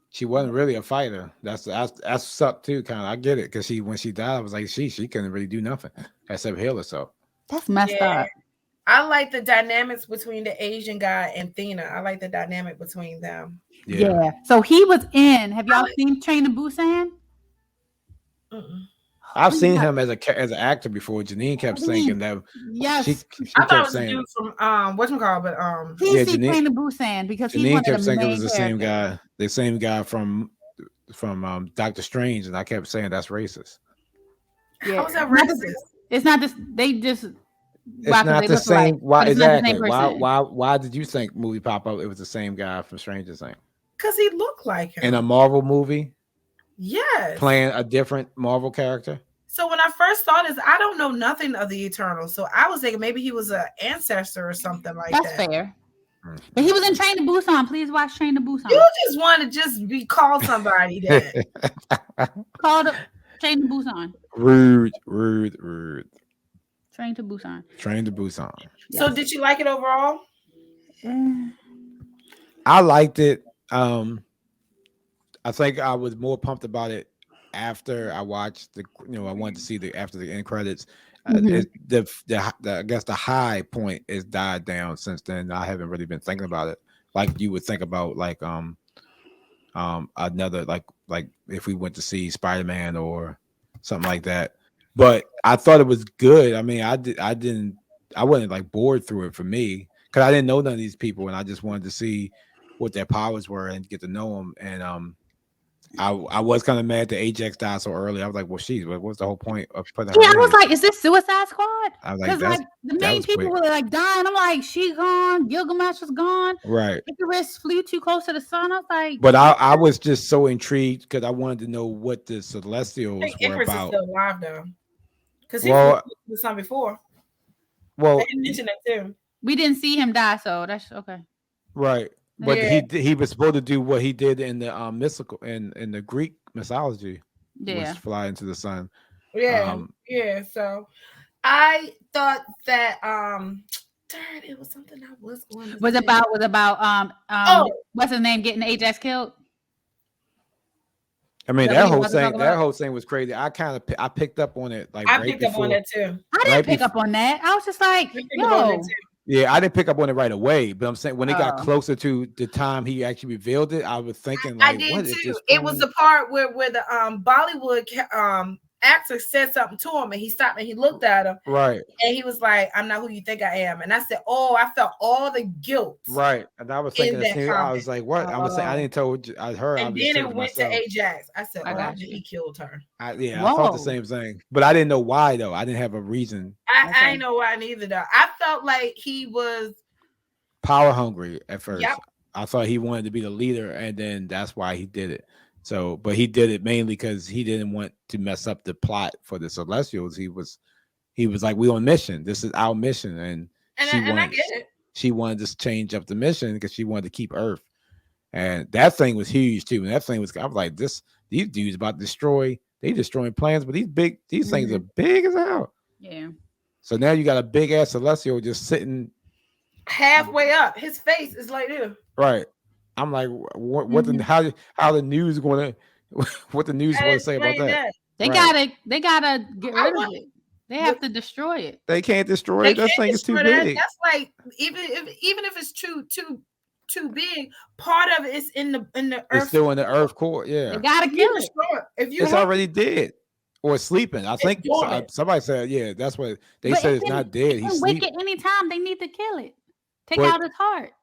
She wasn't really a fighter. That's sucked too. Kind of, I get it because when she died, I was like, she couldn't really do nothing except heal herself. That's messed up. I like the dynamics between the Asian guy and Thena. I like the dynamic between them. Yeah. So he was in. Have y'all seen Train to Busan? I've seen him as an actor before. Janine kept saying that. Yes, she I thought it was a dude from whatchamacallit, but he's Train to Busan because Janine kept saying it was the same guy, from Doctor Strange, and I kept saying that's racist. Yeah. How is that racist? It's not just they just. It's not the same. Why exactly? Why did you think movie pop up? It was the same guy from Stranger Things. Because he looked like him in a Marvel movie. Yes, playing a different Marvel character. So when I first saw this, I don't know nothing of the Eternals, so I was thinking maybe he was an ancestor or something like that. That's fair. But he was in Train to Busan. Please watch Train to Busan. You just want to just be called somebody then. Called Train to Busan. Rude. Train to Busan. Train to Busan. Yes. So did you like it overall? I liked it. I think I was more pumped about it after I watched I wanted to see after the end credits. I guess the high point is died down since then. I haven't really been thinking about it like you would think about like another like if we went to see Spider-Man or something like that. But I thought it was good. I mean, I wasn't like bored through it for me because I didn't know none of these people, and I just wanted to see what their powers were and get to know them. And I was kind of mad that Ajax died so early. I was like, well, what's the whole point of putting her? Yeah, I was like, is this Suicide Squad? I was like, the main people were like dying. I'm like, she gone. Gilgamesh was gone. Right. Icarus flew too close to the sun. I was like, but I was just so intrigued because I wanted to know what the Celestials were Icarus about. Is still alive though, because he flew the sun before. Well, I didn't mention that too. We didn't see him die, so that's okay. Right. But Yeah. he was supposed to do what he did in the mystical in the Greek mythology, Yeah. was fly into the sun. Yeah. Yeah. So I thought that darn, it was something I was going to Was say. about Oh. what's his name getting Ajax killed? I mean, Is that what you whole wanted to talk thing, that about? whole thing was crazy. I picked up on it like I right picked up on before. that too. I didn't Right pick up on that. I was just like, I picked up on that yo. too. Yeah, I didn't pick up on it right away, but I'm saying when it got Oh. closer to the time he actually revealed it, I was thinking I like, did what is too. this? It was the part where the Bollywood actor said something to him, and he stopped and he looked at him, right, and he was like, "I'm not who you think I am." And I said, "Oh, I felt all the guilt." right. And I was In thinking the that same. I comment. was like, what? I was saying, I didn't tell what I heard. I And was then saying it to went to myself. Ajax. I said, I "Oh, got after you. he killed her." I thought the Whoa. same thing, but I didn't know why though. I didn't have a reason. I Okay. ain't know why neither though. I felt like he was Power hungry at first. Yep. I thought he wanted to be the leader, and then that's why he did it. So, but he did it mainly because he didn't want to mess up the plot for the Celestials. He was like, we on mission. This is our mission, and I get it. she wanted to change up the mission because she wanted to keep Earth, and that thing was huge too. And that thing was, I was like, these dudes about to destroy. They destroying plans, but these things are big as hell. Yeah. So now you got a big ass Celestial just sitting Halfway up, his face is like this. right. I'm like, what the how the news going to what the news want to say about that? They Right. gotta get rid of it. They have to destroy it. They can't destroy They it. That can't thing is too destroy that. big. That's like even if it's too big, part of it is in the It's earth. still in the Earth core. Yeah, They gotta kill it. Destroy it. If you it's have- already dead or sleeping. I think dormant. somebody said, yeah, that's what they But said. it It's can- not dead. it He's can wake sleeping. at any time. They need to kill it. Take But- out his heart.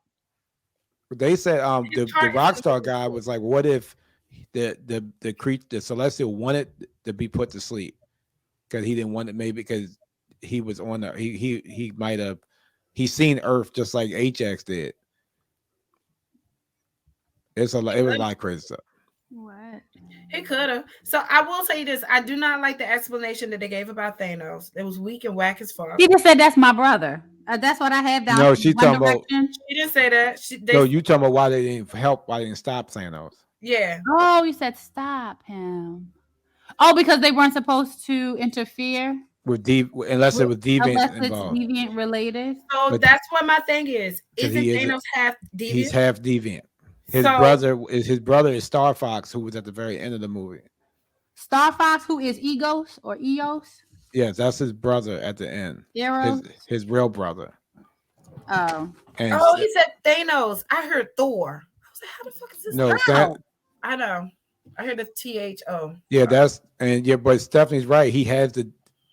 They said the heart is Rockstar guy was like, what if the Celestial wanted to be put to sleep because he didn't want it, maybe because he was on the he might have he's seen Earth just like Ajax did. It was a lot of crazy stuff. What? He could have. So I will say this: I do not like the explanation that they gave about Thanos. It was weak and whack as fuck. He just said that's my brother. That's what I have down. No, she's talking about. She didn't say that. No, you talking about why they didn't help? Why they didn't stop Thanos? Yeah. Oh, you said stop him. Oh, because they weren't supposed to interfere With unless it was deviant unless it's involved. deviant related. So But- that's what my thing is. 'Cause Isn't he is Thanos half deviant? He's half deviant. His So- brother is Star Fox, who was at the very end of the movie. Star Fox, who is Egos or Eos? Yes, that's his brother at the end. Eros? His real brother. Oh. And Oh, he said Thanos. I heard Thor. I was like, how the fuck is this? no, How? I know. I heard the THO. yeah, but Stephanie's right. He has the,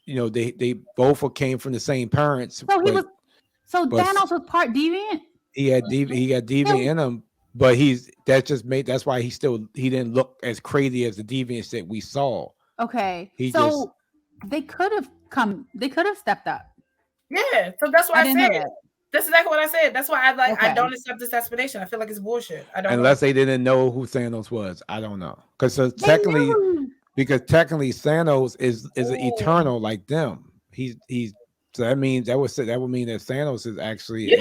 they both came from the same parents. So but Thanos was part deviant? he got deviant in him, but that's why he didn't look as crazy as the deviants that we saw. Okay. He they could have stepped up. Yeah. So that's why I didn't know said that. that's exactly what I said. That's why I I Okay. don't accept this explanation. I feel like it's bullshit. I don't Unless they didn't know who Thanos was. I don't know. Because technically Thanos is an eternal like them. He's so that means that would mean that Thanos is actually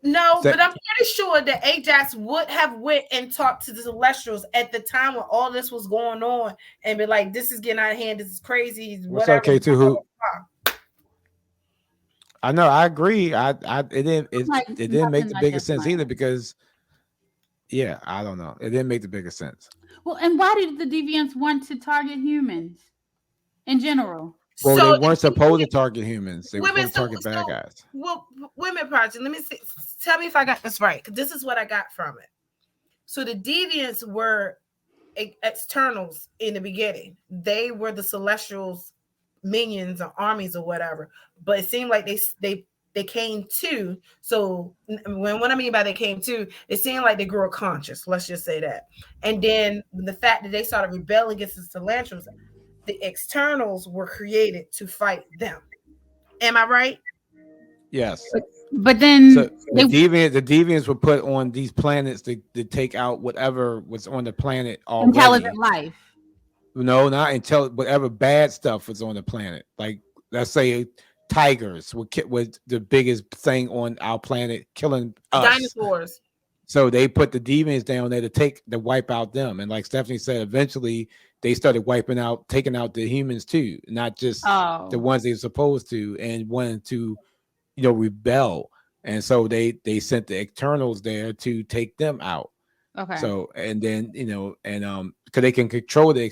No, but I'm pretty sure that Ajax would have went and talked to the Celestials at the time when all this was going on and be like, "This is getting out of hand. This is crazy." What's okay too? Who? I know. I agree. It didn't make the biggest sense either because, yeah, I don't know. It didn't make the biggest sense. Well, and why did the deviants want to target humans in general? Well, So they weren't supposed to target humans. They were Women- supposed to target bad guys. Well, Women Project. Let me see. Tell me if I got this right, because this is what I got from it. So the deviants were externals in the beginning. They were the Celestials' minions or armies or whatever. But it seemed like they came to. So what I mean by they came to, it seemed like they grew conscious. Let's just say that. And then the fact that they started rebelling against the Celestials, the externals were created to fight them. Am I right? Yes. But then So the deviants were put on these planets to take out whatever was on the planet already. Intelligent life. No, not whatever bad stuff was on the planet. Like let's say tigers was the biggest thing on our planet, killing us. Dinosaurs. So they put the deviants down there to wipe out them. And like Stephanie said, eventually they started taking out the humans too, not just the ones they were supposed to, and wanted to, rebel. And so they sent the Eternals there to take them out. Okay. So, and then, because they can control the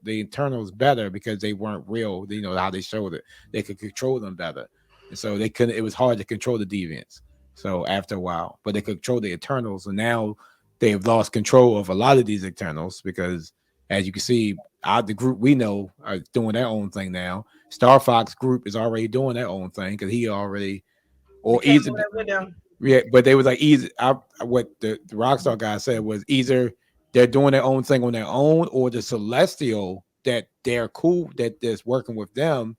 Eternals better because they weren't real, how they showed it. They could control them better. And so it was hard to control the deviants. So after a while, but they could control the Eternals, and now they've lost control of a lot of these Eternals because, as you can see, the group we know are doing their own thing now. Star Fox group is already doing their own thing because he already, or either, yeah. But they was like what the Rockstar guy said was either they're doing their own thing on their own, or the Celestial that they're cool that's working with them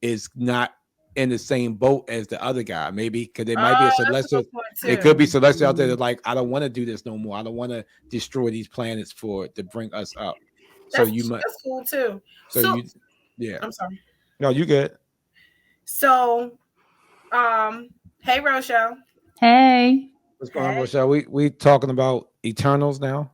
is not in the same boat as the other guy, maybe because it might be a Celestial. It could be Celestial out there that like, I don't want to do this no more. I don't want to destroy these planets to bring us up. That's cool too. So yeah. I'm sorry. No, you good. So, hey Rochelle. Hey. What's going on, Rochelle? We talking about Eternals now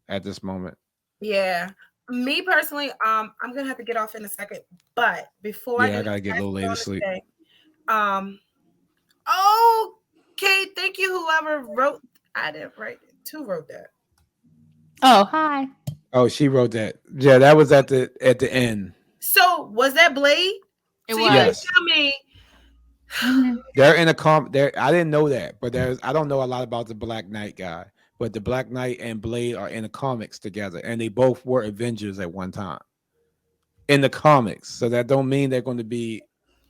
at this moment. Yeah. Me personally, I'm gonna have to get off in a second, but before I gotta get a little later sleep. Okay, thank you, whoever wrote. I didn't write it. Who wrote that? Oh, hi. Oh, she wrote that. Yeah, that was at the end. So was that Blade? It was. Yes. Tell me. They're in a there. I didn't know that, but I don't know a lot about the Black Knight guy. But the Black Knight and Blade are in the comics together, and they both were Avengers at one time in the comics. So that don't mean they're going to be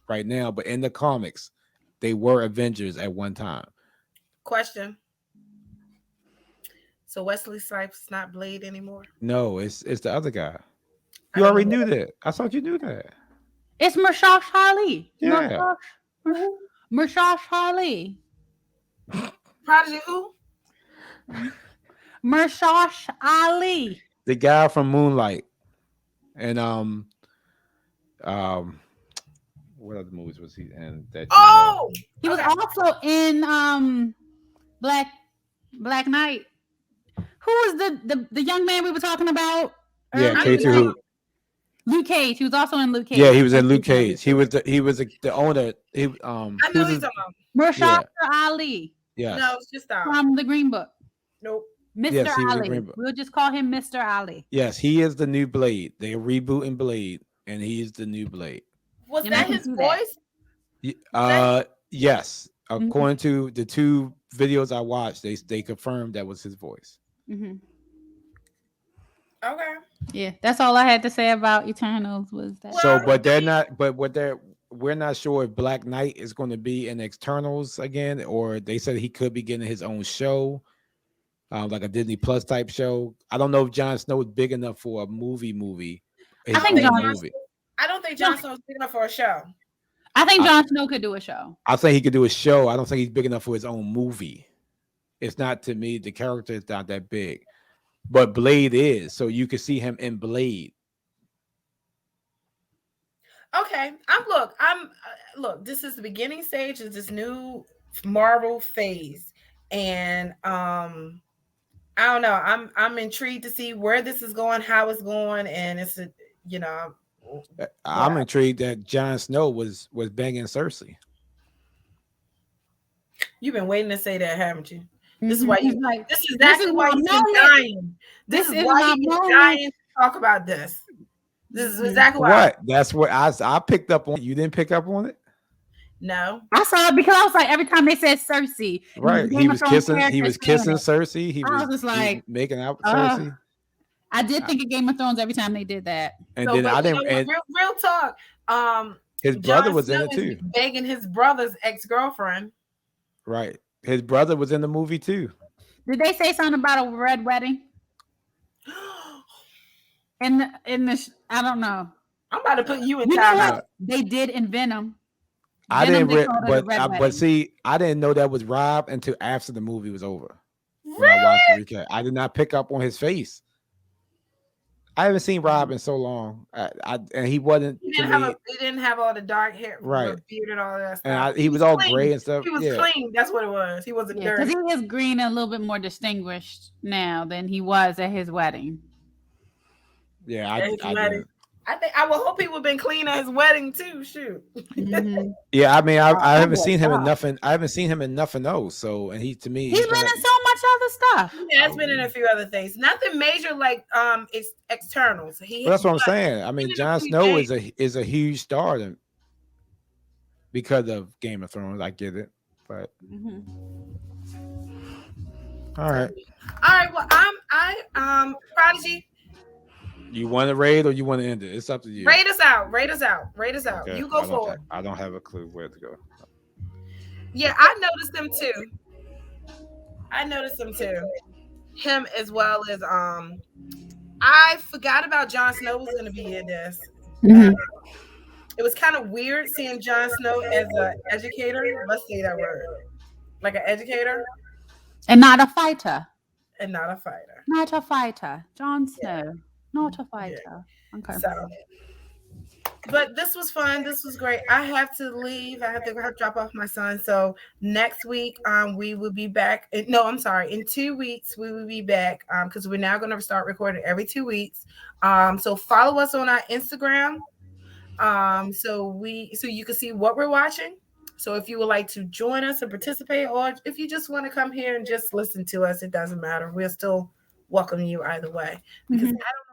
right now, but in the comics, they were Avengers at one time. Question. So Wesley Snipes not Blade anymore? No, it's the other guy. You already knew that. I thought you knew that. It's Mahershala Ali. Yeah. Mahershala Ali. Prodigy who? Mahershala Ali. The guy from Moonlight. And what other movies was he in? He was also in Black Knight. Who was the young man we were talking about? Yeah, K2 Luke Cage. He was also in Luke Cage. Yeah, he was in Luke Cage. He was the owner. I know he's on. Mahershala Ali. Yeah. No, it's just from the Green Book. Nope. Mr. Ali. We'll just call him Mr. Ali. Yes, he is the new Blade. They're rebooting Blade, and he is the new Blade. Was that his voice? Yes. According to the two videos I watched, they confirmed that was his voice. Mm-hmm. Okay. Yeah, that's all I had to say about Eternals was that. So, but they're not. But we're not sure if Black Knight is going to be in Eternals again, or they said he could be getting his own show, like a Disney Plus type show. I don't know if Jon Snow is big enough for a movie. I don't think Jon Snow is big enough for a show. I think Jon Snow could do a show. I think he could do a show. I don't think he's big enough for his own movie. It's not, to me, the character is not that big. But Blade is, so you can see him in Blade. Okay, look. This is the beginning stage of this new Marvel phase, and I don't know. I'm intrigued to see where this is going, how it's going, and I'm intrigued that Jon Snow was banging Cersei. You've been waiting to say that, haven't you? Mm-hmm. This is why you like. This is exactly why you've been dying. This is why you've been dying to talk about this. This is exactly why. What? That's what I picked up on. You didn't pick up on it? No. I saw it because I was like, every time they said Cersei. Right. He was kissing Cersei. He was just like making out with Cersei. I did think of Game of Thrones every time they did that. And then I didn't. Real talk. His brother was in it too. Begging his brother's ex-girlfriend. Right. His brother was in the movie too. Did they say something about a red wedding? In the I don't know. I'm about to put you in time. They did in Venom. I didn't, but see, I didn't know that was Rob until after the movie was over. Really? When I watched the recap, I did not pick up on his face. I haven't seen Rob in so long. And he wasn't He to didn't me. he didn't have all the dark hair, Right. beard, and all that And stuff. he was all clean. gray and stuff. He was Yeah. clean. That's what it was. He wasn't because dirty. he is green and a little bit more distinguished now than he was at his wedding. Yeah, I think I would hope he would have been clean at his wedding too. Shoot. Mhm. Yeah, I mean, I haven't boy, seen him in wow. nothing. I haven't seen him in nothing else. So, and he to me, He's been in so much other stuff. He has been in a few other things. Nothing major like it's externals. Well, that's what I'm saying. I mean, been in a Jon few Snow things. is a huge star because of Game of Thrones. I get it, but all right. All right. Well, Prodigy. You want to raid or you want to end it? It's up to you. Rate us out. Rate us out. Rate us out. Okay, You go forward. I don't have a clue where to go. Yeah, I noticed them too. Him as well as I forgot about Jon Snow was going to be in this. It was kind of weird seeing Jon Snow as an educator. Let's say that word, like an educator, And not a fighter. and not a fighter. Not a fighter. Jon Snow. Not a fighter. Yeah. Okay. So, but this was fun. This was great. I have to leave. I have to drop off my son. So next week, we will be back. In 2 weeks we will be back. Because we're now going to start recording every 2 weeks. So follow us on our Instagram. So you can see what we're watching. So if you would like to join us and participate, or if you just want to come here and just listen to us, it doesn't matter. We'll still welcome you either way, because I don't